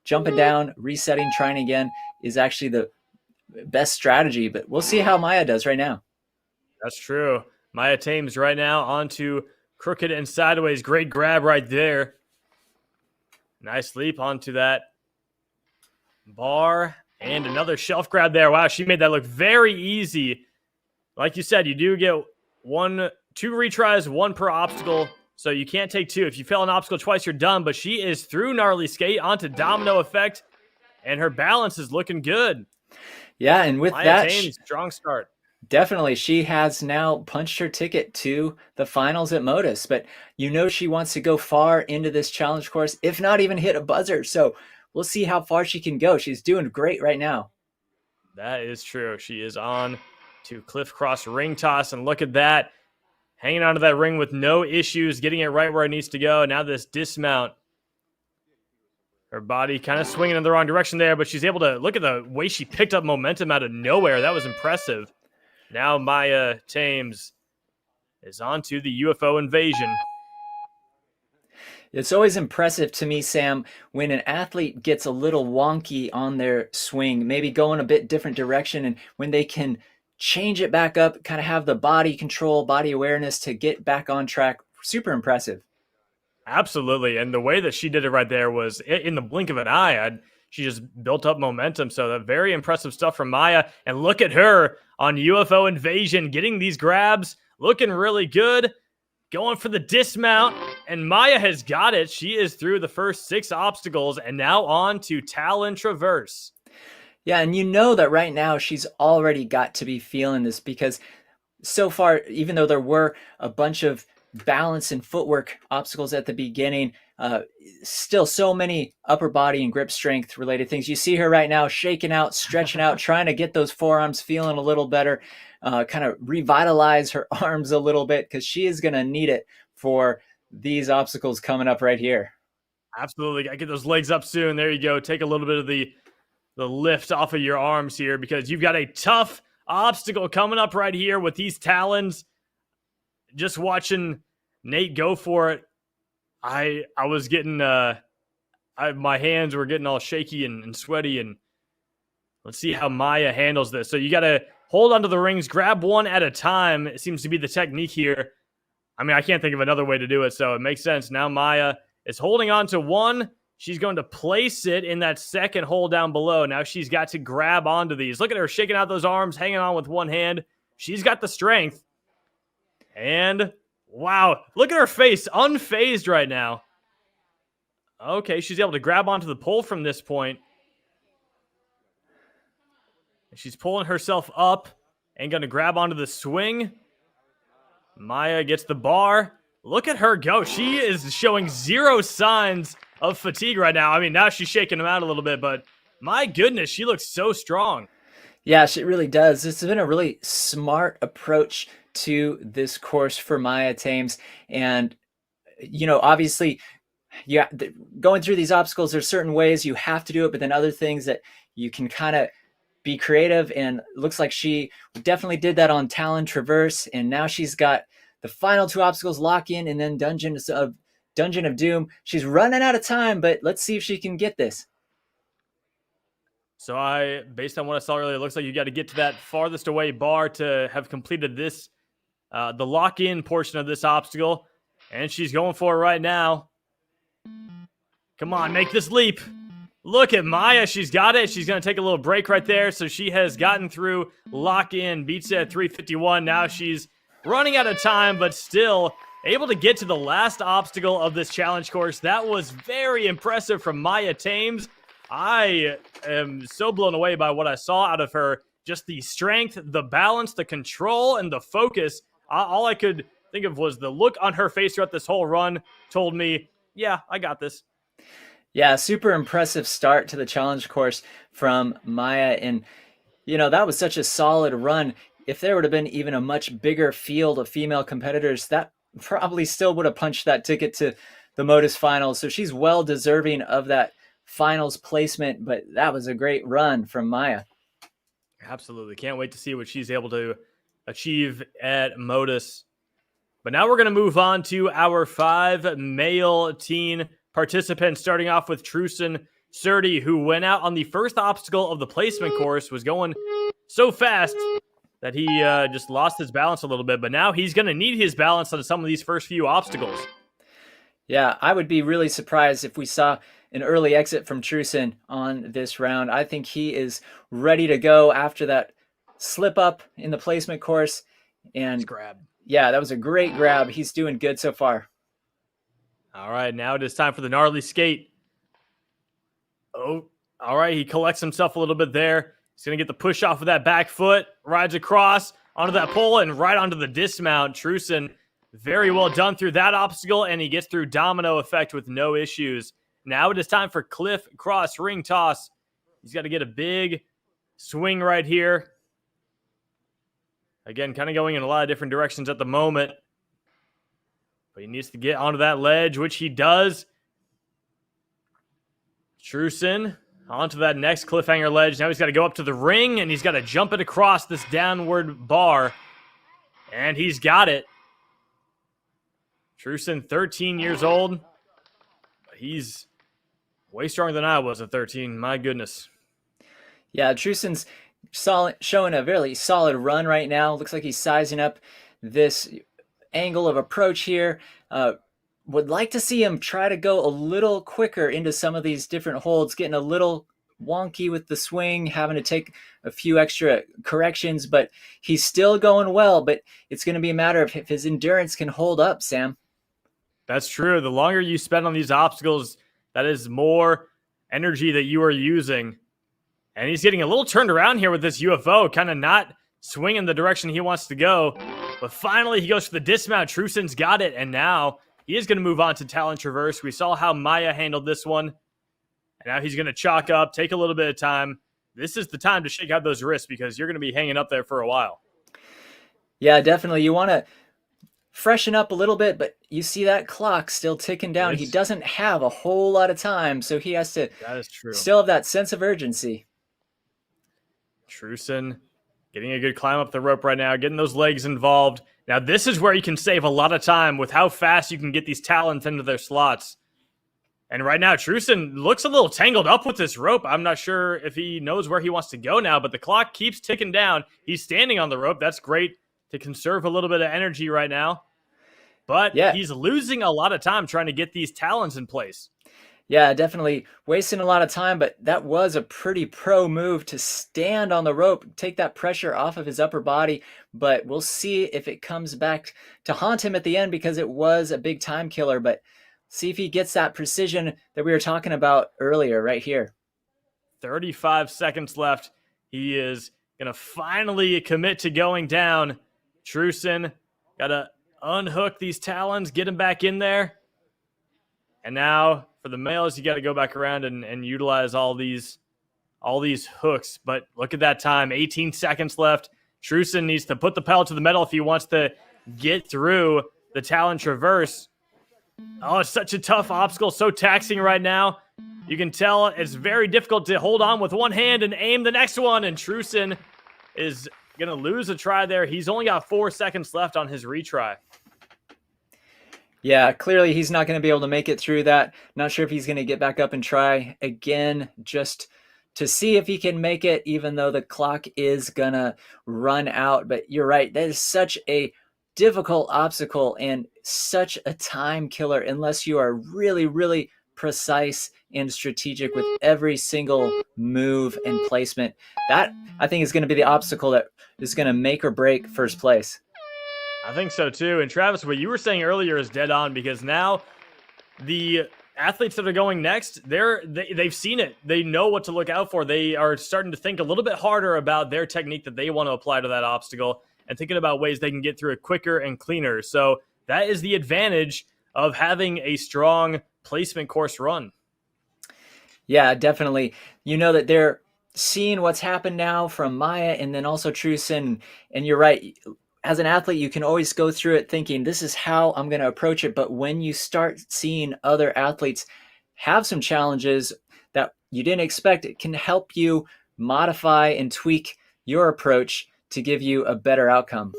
Jumping down, resetting, trying again is actually the best strategy. But we'll see how Maya does right now. That's true. Maya Thames right now onto crooked and sideways. Great grab right there. Nice leap onto that bar. And another shelf grab there. Wow, she made that look very easy. Like you said, you do get 2 retries, 1 per obstacle. So you can't take 2. If you fail an obstacle twice, you're done. But she is through gnarly skate onto domino effect. And her balance is looking good. Yeah, and with Maya that, Thames, strong start. Definitely. She has now punched her ticket to the finals at Modus, but you know she wants to go far into this challenge course, if not even hit a buzzer. So we'll see how far she can go. She's doing great right now. That is true. She is on to Cliff Cross ring toss, and look at that. Hanging onto that ring with no issues, getting it right where it needs to go. Now this dismount. Her body kind of swinging in the wrong direction there, but she's able to look at the way she picked up momentum out of nowhere. That was impressive. Now Maya Thames is on to the UFO invasion. It's always impressive to me, Sam, when an athlete gets a little wonky on their swing, maybe going a bit different direction, and when they can change it back up, kind of have the body control, body awareness to get back on track. Super impressive. Absolutely. And the way that she did it right there was in the blink of an eye. She just built up momentum. So that very impressive stuff from Maya. And look at her on UFO invasion, getting these grabs, looking really good, going for the dismount. And Maya has got it. She is through the first 6 obstacles and now on to Talon Traverse. Yeah, and you know that right now she's already got to be feeling this, because so far, even though there were a bunch of balance and footwork obstacles at the beginning, still so many upper body and grip strength related things. You see her right now shaking out, stretching out, trying to get those forearms feeling a little better, kind of revitalize her arms a little bit, because she is going to need it for these obstacles coming up right here. Absolutely. Gotta get those legs up soon. There you go. Take a little bit of the lift off of your arms here, because you've got a tough obstacle coming up right here with these talons. Just watching Nate go for it, I was getting my hands were getting all shaky and sweaty. And let's see how Maya handles this. So you got to hold onto the rings, grab one at a time. It seems to be the technique here. I mean, I can't think of another way to do it, so it makes sense. Now Maya is holding on to one. She's going to place it in that second hole down below. Now she's got to grab onto these. Look at her shaking out those arms, hanging on with one hand. She's got the strength. And wow, look at her face, unfazed right now. Okay, she's able to grab onto the pole from this point. She's pulling herself up and going to grab onto the swing. Maya gets the bar. Look at her go. She is showing 0 signs of fatigue right now. I mean, now she's shaking them out a little bit, but my goodness, she looks so strong. Yeah, she really does. This has been a really smart approach to this course for Maya Thames. And, you know, obviously, yeah, going through these obstacles, there's certain ways you have to do it, but then other things that you can kind of be creative. And it looks like she definitely did that on Talon Traverse. And now she's got the final 2 obstacles, Lock In, and then Dungeon of Doom. She's running out of time, but let's see if she can get this. So based on what I saw earlier, it looks like you got to get to that farthest away bar to have completed this, the lock-in portion of this obstacle. And she's going for it right now. Come on, make this leap. Look at Maya. She's got it. She's going to take a little break right there. So she has gotten through, lock in, beats it at 3:51. Now she's running out of time, but still able to get to the last obstacle of this challenge course. That was very impressive from Maya Thames. I am so blown away by what I saw out of her. Just the strength, the balance, the control, and the focus. All I could think of was the look on her face throughout this whole run told me, yeah, I got this. Yeah, super impressive start to the challenge course from Maya. And, that was such a solid run. If there would have been even a much bigger field of female competitors, that probably still would have punched that ticket to the Modus Finals. So she's well deserving of that finals placement, but that was a great run from Maya. Absolutely. Can't wait to see what she's able to achieve at Modus. But now we're going to move on to our 5 male teen participants, starting off with Truson Surdy, who went out on the first obstacle of the placement course, was going so fast that he just lost his balance a little bit. But now he's going to need his balance on some of these first few obstacles. Yeah, I would be really surprised if we saw an early exit from Truson on this round. I think he is ready to go after that slip up in the placement course. And grab. Yeah, that was a great grab. He's doing good so far. All right, now it is time for the gnarly skate. Oh, all right, he collects himself a little bit there. He's going to get the push off of that back foot, rides across onto that pole and right onto the dismount. Truson, very well done through that obstacle, and he gets through domino effect with no issues. Now it is time for cliff cross ring toss. He's got to get a big swing right here. Again, kind of going in a lot of different directions at the moment. But he needs to get onto that ledge, which he does. Truson onto that next cliffhanger ledge. Now he's got to go up to the ring, and he's got to jump it across this downward bar. And he's got it. Truson, 13 years old. He's way stronger than I was at 13. My goodness. Yeah, Truson's showing a very solid run right now. Looks like he's sizing up this angle of approach here. Would like to see him try to go a little quicker into some of these different holds, getting a little wonky with the swing, having to take a few extra corrections, but he's still going well. But it's going to be a matter of if his endurance can hold up, Sam. That's true. The longer you spend on these obstacles, that is more energy that you are using. And he's getting a little turned around here with this UFO, kind of not swinging the direction he wants to go. But finally, he goes for the dismount. Truson's got it, and now he is going to move on to Talon Traverse. We saw how Maya handled this one. And now he's going to chalk up, take a little bit of time. This is the time to shake out those wrists because you're going to be hanging up there for a while. Yeah, definitely. You want to freshen up a little bit, but you see that clock still ticking down. Yes. He doesn't have a whole lot of time, so he has to That is true. still have that sense of urgency. Truson getting a good climb up the rope right now, getting those legs involved. Now, this is where you can save a lot of time with how fast you can get these talons into their slots. And right now, Truson looks a little tangled up with this rope. I'm not sure if he knows where he wants to go now, but the clock keeps ticking down. He's standing on the rope. That's great to conserve a little bit of energy right now. But Yeah. he's losing a lot of time trying to get these talons in place. Yeah, definitely wasting a lot of time, but that was a pretty pro move to stand on the rope, take that pressure off of his upper body. But we'll see if it comes back to haunt him at the end because it was a big time killer. But see if he gets that precision that we were talking about earlier right here. 35 seconds left. He is going to finally commit to going down. Truson got to unhook these talons, get him back in there. And now for the males, you got to go back around and utilize all these hooks. But look at that time, 18 seconds left. Truson needs to put the pedal to the metal if he wants to get through the Talon Traverse. Oh, it's such a tough obstacle, so taxing right now. You can tell it's very difficult to hold on with one hand and aim the next one. And Truson is going to lose a try there. He's only got 4 seconds left on his retry. Yeah, clearly he's not going to be able to make it through that. Not sure if he's going to get back up and try again just to see if he can make it, even though the clock is going to run out. But you're right. That is such a difficult obstacle and such a time killer unless you are really, really precise and strategic with every single move and placement. That, I think, is going to be the obstacle that is going to make or break first place. I think so too. And Travis, what you were saying earlier is dead on, because now the athletes that are going next, they've seen it. They know what to look out for. They are starting to think a little bit harder about their technique that they want to apply to that obstacle and thinking about ways they can get through it quicker and cleaner. So that is the advantage of having a strong placement course run. Yeah, definitely. You know that they're seeing what's happened now from Maya and then also Truson. And you're right. As an athlete, you can always go through it thinking, this is how I'm going to approach it. But when you start seeing other athletes have some challenges that you didn't expect, it can help you modify and tweak your approach to give you a better outcome.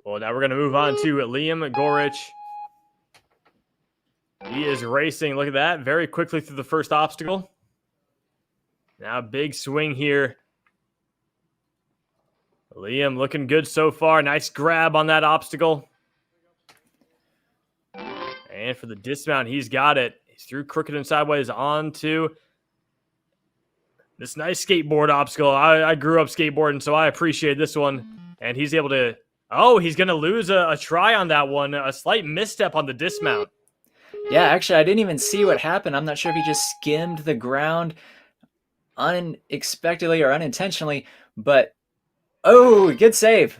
Well, now we're going to move on to Liam Gorich. He is racing, look at that, very quickly through the first obstacle. Now big swing here. Liam looking good so far. Nice grab on that obstacle. And for the dismount, he's got it. He's through crooked and sideways onto this nice skateboard obstacle. I grew up skateboarding, so I appreciate this one. And he's able to... Oh, he's going to lose a try on that one. A slight misstep on the dismount. Yeah, actually, I didn't even see what happened. I'm not sure if he just skimmed the ground unexpectedly or unintentionally, but oh, good save.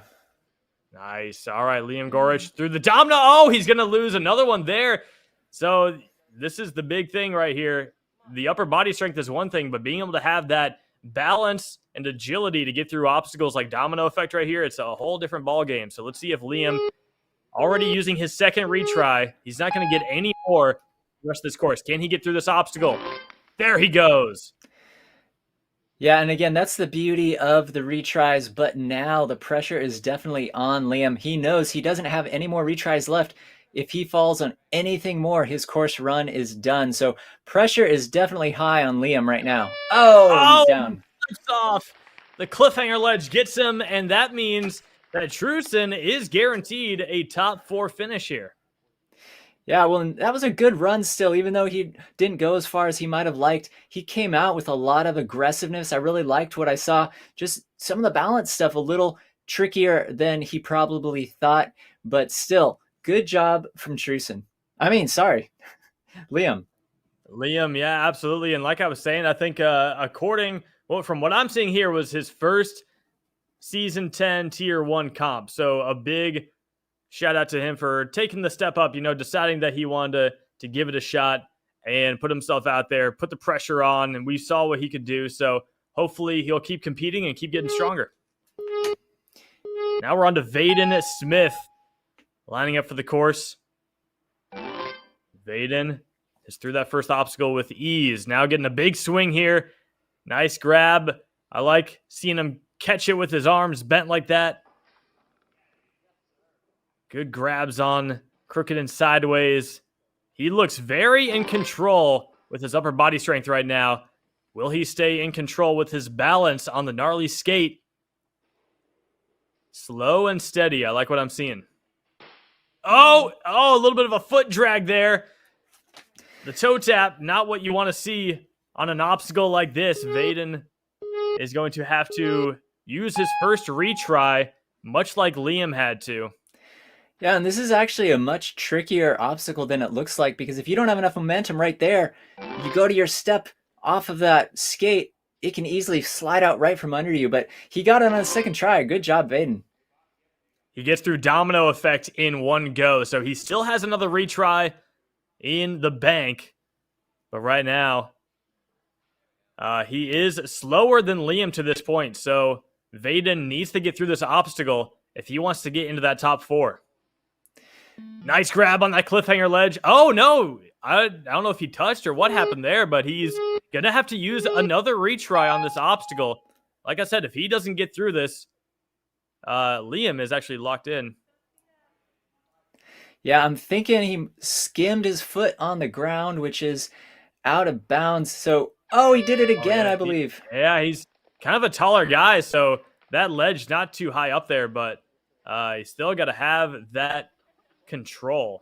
Nice. All right, Liam Gorich through the domino. Oh, he's going to lose another one there. So this is the big thing right here. The upper body strength is one thing, but being able to have that balance and agility to get through obstacles like domino effect right here, it's a whole different ball game. So let's see if Liam, already using his second retry, he's not going to get any more the rest of this course. Can he get through this obstacle? There he goes. Yeah, and again, that's the beauty of the retries, but now the pressure is definitely on Liam. He knows he doesn't have any more retries left. If he falls on anything more, his course run is done. So pressure is definitely high on Liam right now. Oh, he's down. Off. The cliffhanger ledge gets him, and that means that Truson is guaranteed a top 4 finish here. Yeah, well, that was a good run still, even though he didn't go as far as he might have liked. He came out with a lot of aggressiveness. I really liked what I saw. Just some of the balance stuff a little trickier than he probably thought, but still, good job from Truson. Liam. Liam, yeah, absolutely. And like I was saying, I think from what I'm seeing here, was his first Season 10 Tier 1 comp. So a big shout out to him for taking the step up, deciding that he wanted to give it a shot and put himself out there, put the pressure on, and we saw what he could do. So hopefully he'll keep competing and keep getting stronger. Now we're on to Vaden Smith, lining up for the course. Vaden is through that first obstacle with ease. Now getting a big swing here. Nice grab. I like seeing him catch it with his arms bent like that. Good grabs on crooked and sideways. He looks very in control with his upper body strength right now. Will he stay in control with his balance on the gnarly skate? Slow and steady. I like what I'm seeing. Oh, a little bit of a foot drag there. The toe tap, not what you want to see on an obstacle like this. Vaden is going to have to use his first retry, much like Liam had to. Yeah, and this is actually a much trickier obstacle than it looks like, because if you don't have enough momentum right there, you go to your step off of that skate, it can easily slide out right from under you. But he got it on a second try. Good job, Vaden. He gets through domino effect in one go, so he still has another retry in the bank. But right now, he is slower than Liam to this point, so Vaden needs to get through this obstacle if he wants to get into that top 4. Nice grab on that cliffhanger ledge. Oh, no. I don't know if he touched or what happened there, but he's going to have to use another retry on this obstacle. Like I said, if he doesn't get through this, Liam is actually locked in. Yeah, I'm thinking he skimmed his foot on the ground, which is out of bounds. So, he did it again, I believe. He's kind of a taller guy, so that ledge not too high up there, but he's still got to have that control.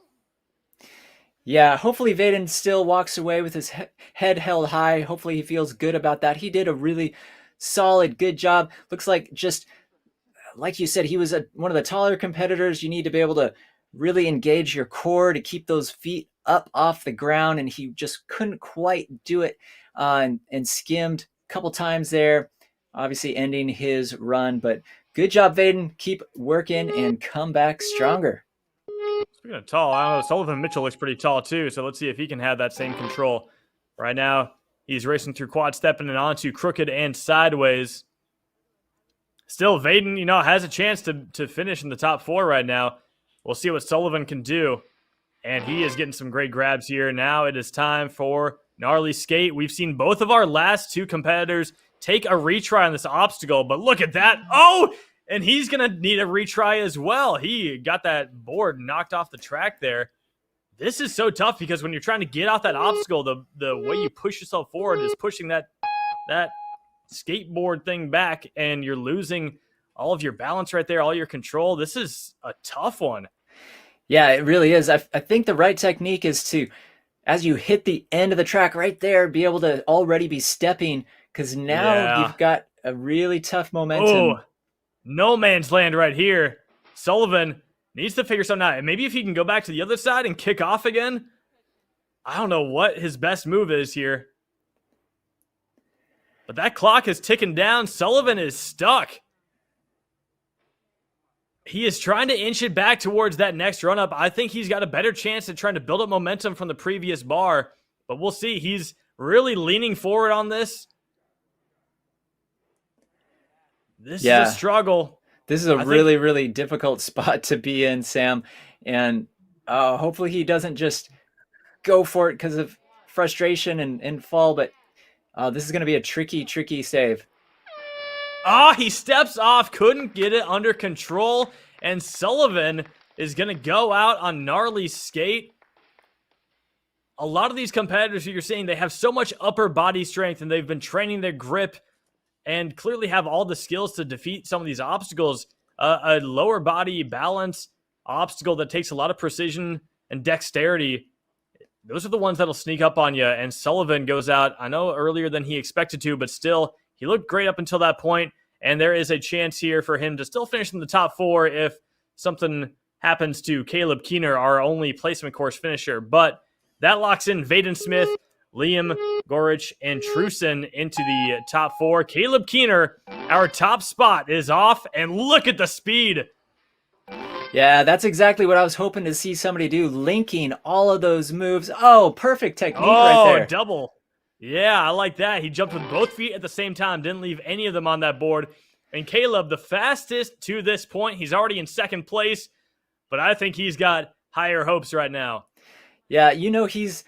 Yeah, hopefully Vaden still walks away with his head held high. Hopefully he feels good about that. He did a really solid, good job. Looks like, just like you said, he was one of the taller competitors. You need to be able to really engage your core to keep those feet up off the ground, and he just couldn't quite do it, and skimmed a couple times there, obviously ending his run. But good job, Vaden. Keep working and come back stronger. Speaking of tall, I don't know. Sullivan Mitchell looks pretty tall too, so let's see if he can have that same control. Right now, he's racing through quad stepping and onto crooked and sideways. Still, Vaden, has a chance to finish in the top 4 right now. We'll see what Sullivan can do. And he is getting some great grabs here. Now it is time for Gnarly Skate. We've seen both of our last 2 competitors take a retry on this obstacle, but look at that. Oh, and he's going to need a retry as well. He got that board knocked off the track there. This is so tough because when you're trying to get off that obstacle, the way you push yourself forward is pushing that skateboard thing back, and you're losing all of your balance right there, all your control. This is a tough one. Yeah, it really is. I think the right technique is to, as you hit the end of the track right there, be able to already be stepping, because now you've got a really tough momentum. Oh, no man's land right here. Sullivan needs to figure something out. And maybe if he can go back to the other side and kick off again. I don't know what his best move is here. But that clock is ticking down. Sullivan is stuck. He is trying to inch it back towards that next run-up. I think he's got a better chance at trying to build up momentum from the previous bar. But we'll see. He's really leaning forward on this. This is a struggle. This is a really difficult spot to be in, Sam. And hopefully he doesn't just go for it because of frustration and fall. But this is going to be a tricky save. He steps off, couldn't get it under control, and Sullivan is going to go out on Gnarly Skate. A lot of these competitors who you're seeing, they have so much upper body strength, and they've been training their grip and clearly have all the skills to defeat some of these obstacles. A lower body balance obstacle that takes a lot of precision and dexterity, those are the ones that'll sneak up on you, and Sullivan goes out, I know, earlier than he expected to, but still, he looked great up until that point, and there is a chance here for him to still finish in the top 4 if something happens to Caleb Keener, our only placement course finisher. But that locks in Vaden Smith, Liam Gorich, and Truson into the top 4. Caleb Keener, our top spot, is off, and look at the speed. Yeah, that's exactly what I was hoping to see somebody do, linking all of those moves. Oh, perfect technique right there. Oh, double. Yeah, I like that. He jumped with both feet at the same time, didn't leave any of them on that board. And Caleb, the fastest to this point, he's already in second place, but I think he's got higher hopes right now. Yeah, he's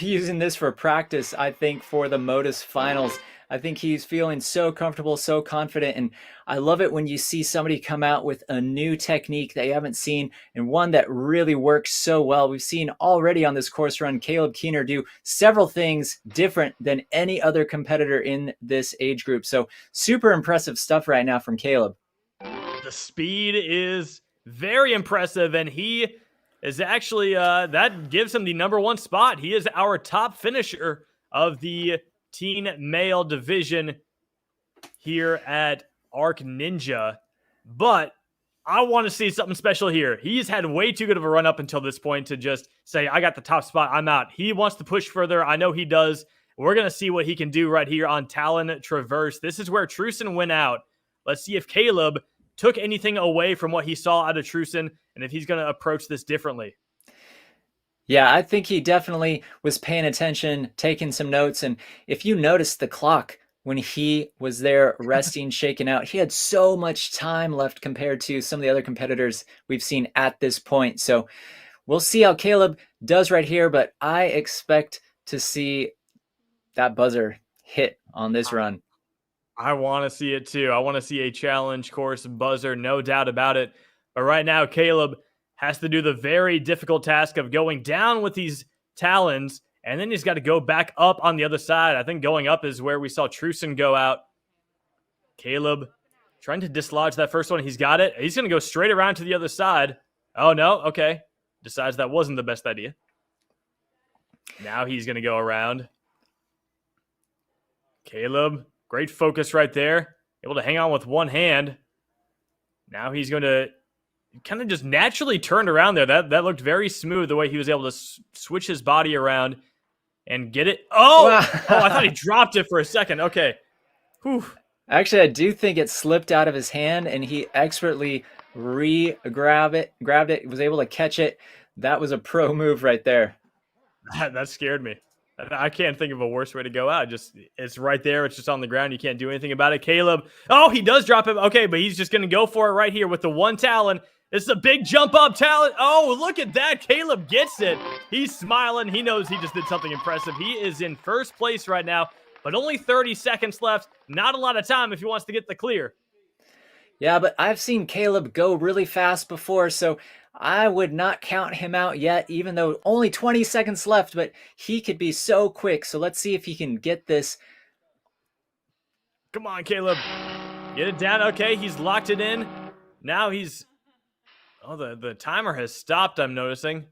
using this for practice, I think, for the Modus Finals. I think he's feeling so comfortable, so confident, and I love it when you see somebody come out with a new technique that you haven't seen and one that really works so well. We've seen already on this course run Caleb Keener do several things different than any other competitor in this age group. So super impressive stuff right now from Caleb. The speed is very impressive, and he is actually, that gives him the number 1 spot. He is our top finisher of the teen male division here at ARK Ninja. But I want to see something special here. He's had way too good of a run up until this point to just say, I got the top spot, I'm out. He wants to push further. I know he does. We're going to see what he can do right here on Talon Traverse. This is where Truson went out. Let's see if Caleb took anything away from what he saw out of Truson and if he's going to approach this differently. Yeah, I think he definitely was paying attention, taking some notes. And if you notice the clock when he was there resting, shaking out, he had so much time left compared to some of the other competitors we've seen at this point. So we'll see how Caleb does right here, but I expect to see that buzzer hit on this run. I want to see it too. I want to see a challenge course buzzer, no doubt about it. But right now, Caleb has to do the very difficult task of going down with these talons, and then he's got to go back up on the other side. I think going up is where we saw Truson go out. Caleb trying to dislodge that first one. He's got it. He's going to go straight around to the other side. Oh, no. Okay. Decides that wasn't the best idea. Now he's going to go around. Caleb, great focus right there. Able to hang on with one hand. Now he's going to kind of just naturally turned around there. That looked very smooth, the way he was able to switch his body around and get it. Oh, oh! I thought he dropped it for a second. Okay. Whew. Actually, I do think it slipped out of his hand, and he expertly grabbed it, was able to catch it. That was a pro move right there. That scared me. I can't think of a worse way to go out. It's right there. It's just on the ground. You can't do anything about it. Caleb. Oh, he does drop it. Okay, but he's just going to go for it right here with the one talon. This is a big jump up talon. Oh, look at that. Caleb gets it. He's smiling. He knows he just did something impressive. He is in first place right now, but only 30 seconds left. Not a lot of time if he wants to get the clear. Yeah, but I've seen Caleb go really fast before, so I would not count him out yet, even though only 20 seconds left, but he could be so quick. So let's see if he can get this. Come on, Caleb. Get it down. Okay, he's locked it in. Now he's... Oh, the timer has stopped, I'm noticing.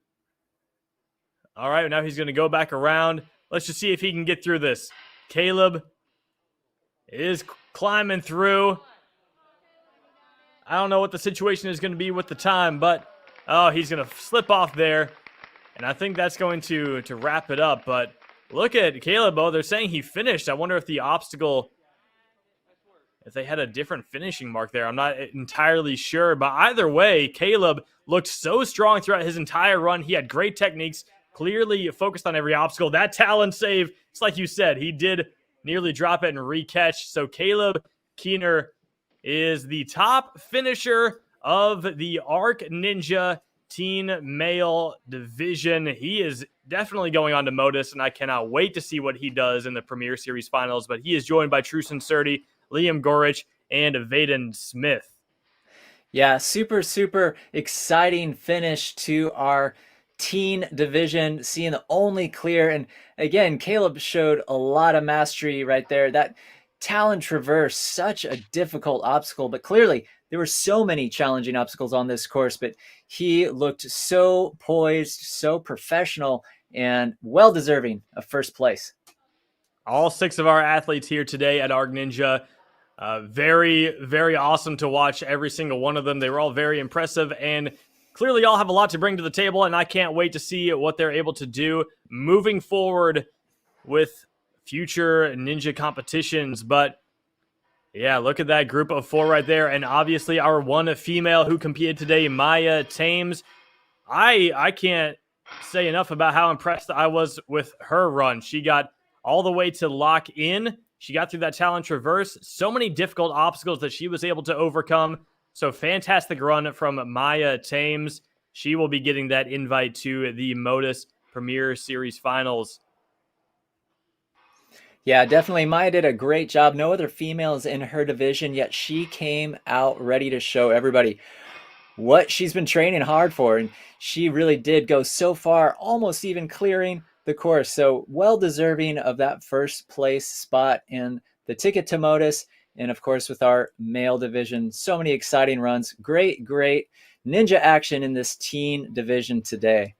All right, now he's going to go back around. Let's just see if he can get through this. Caleb is climbing through. I don't know what the situation is going to be with the time, but oh, he's going to slip off there. And I think that's going to wrap it up. But look at Caleb. Oh, they're saying he finished. I wonder if the obstacle, if they had a different finishing mark there. I'm not entirely sure. But either way, Caleb looked so strong throughout his entire run. He had great techniques, clearly focused on every obstacle. That talon save, it's like you said, he did nearly drop it and re-catch. So Caleb Keener is the top finisher of the ARK Ninja Teen Male Division. He is definitely going on to Modus, and I cannot wait to see what he does in the Premier Series Finals. But he is joined by Truson Surdy, Liam Gorich, and Vaden Smith. Yeah, super, super exciting finish to our teen division, seeing the only clear. And again, Caleb showed a lot of mastery right there. That Talon Traverse, such a difficult obstacle, but clearly there were so many challenging obstacles on this course, but he looked so poised, so professional, and well deserving of first place. All 6 of our athletes here today at ARK Ninja. Very, very awesome to watch every single one of them. They were all very impressive and clearly all have a lot to bring to the table, and I can't wait to see what they're able to do moving forward with future ninja competitions. But yeah, look at that group of 4 right there. And obviously our one female who competed today, Maya Thames. I can't say enough about how impressed I was with her run. She got all the way to lock in. She got through that Talon Traverse. So many difficult obstacles that she was able to overcome. So fantastic run from Maya Thames. She will be getting that invite to the Modus Premier Series Finals. Yeah, definitely. Maya did a great job. No other females in her division, yet she came out ready to show everybody what she's been training hard for. And she really did go so far, almost even clearing the course. So well deserving of that first place spot in the ticket to Modus. And of course, with our male division, so many exciting runs. Great, great ninja action in this teen division today.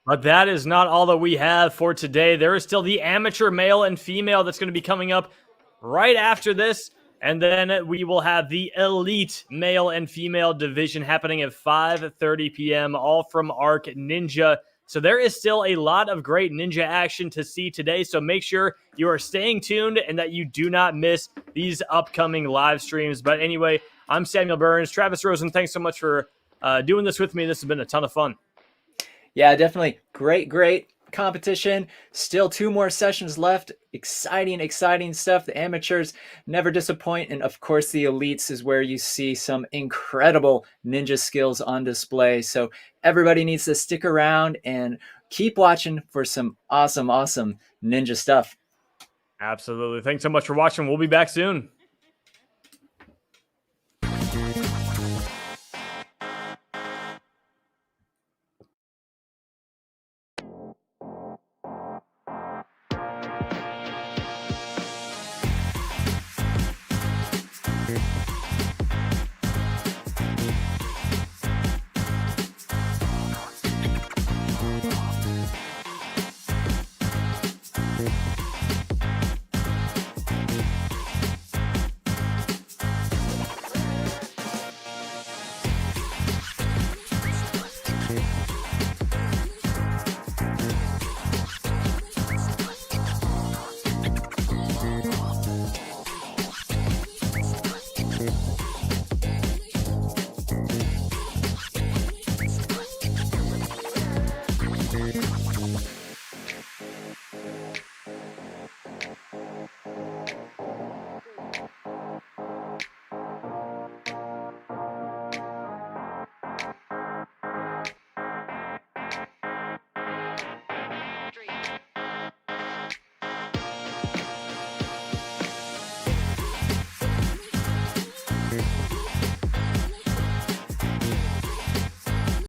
But that is not all that we have for today. There is still the amateur male and female that's going to be coming up right after this. And then we will have the elite male and female division happening at 5:30 p.m., all from ARK Ninja. So there is still a lot of great ninja action to see today. So make sure you are staying tuned and that you do not miss these upcoming live streams. But anyway, I'm Samuel Burns. Travis Rosen, thanks so much for doing this with me. This has been a ton of fun. Yeah, definitely. Great competition. Still 2 more sessions left. Exciting stuff. The amateurs never disappoint. And of course, the elites is where you see some incredible ninja skills on display. So everybody needs to stick around and keep watching for some awesome ninja stuff. Absolutely. Thanks so much for watching. We'll be back soon.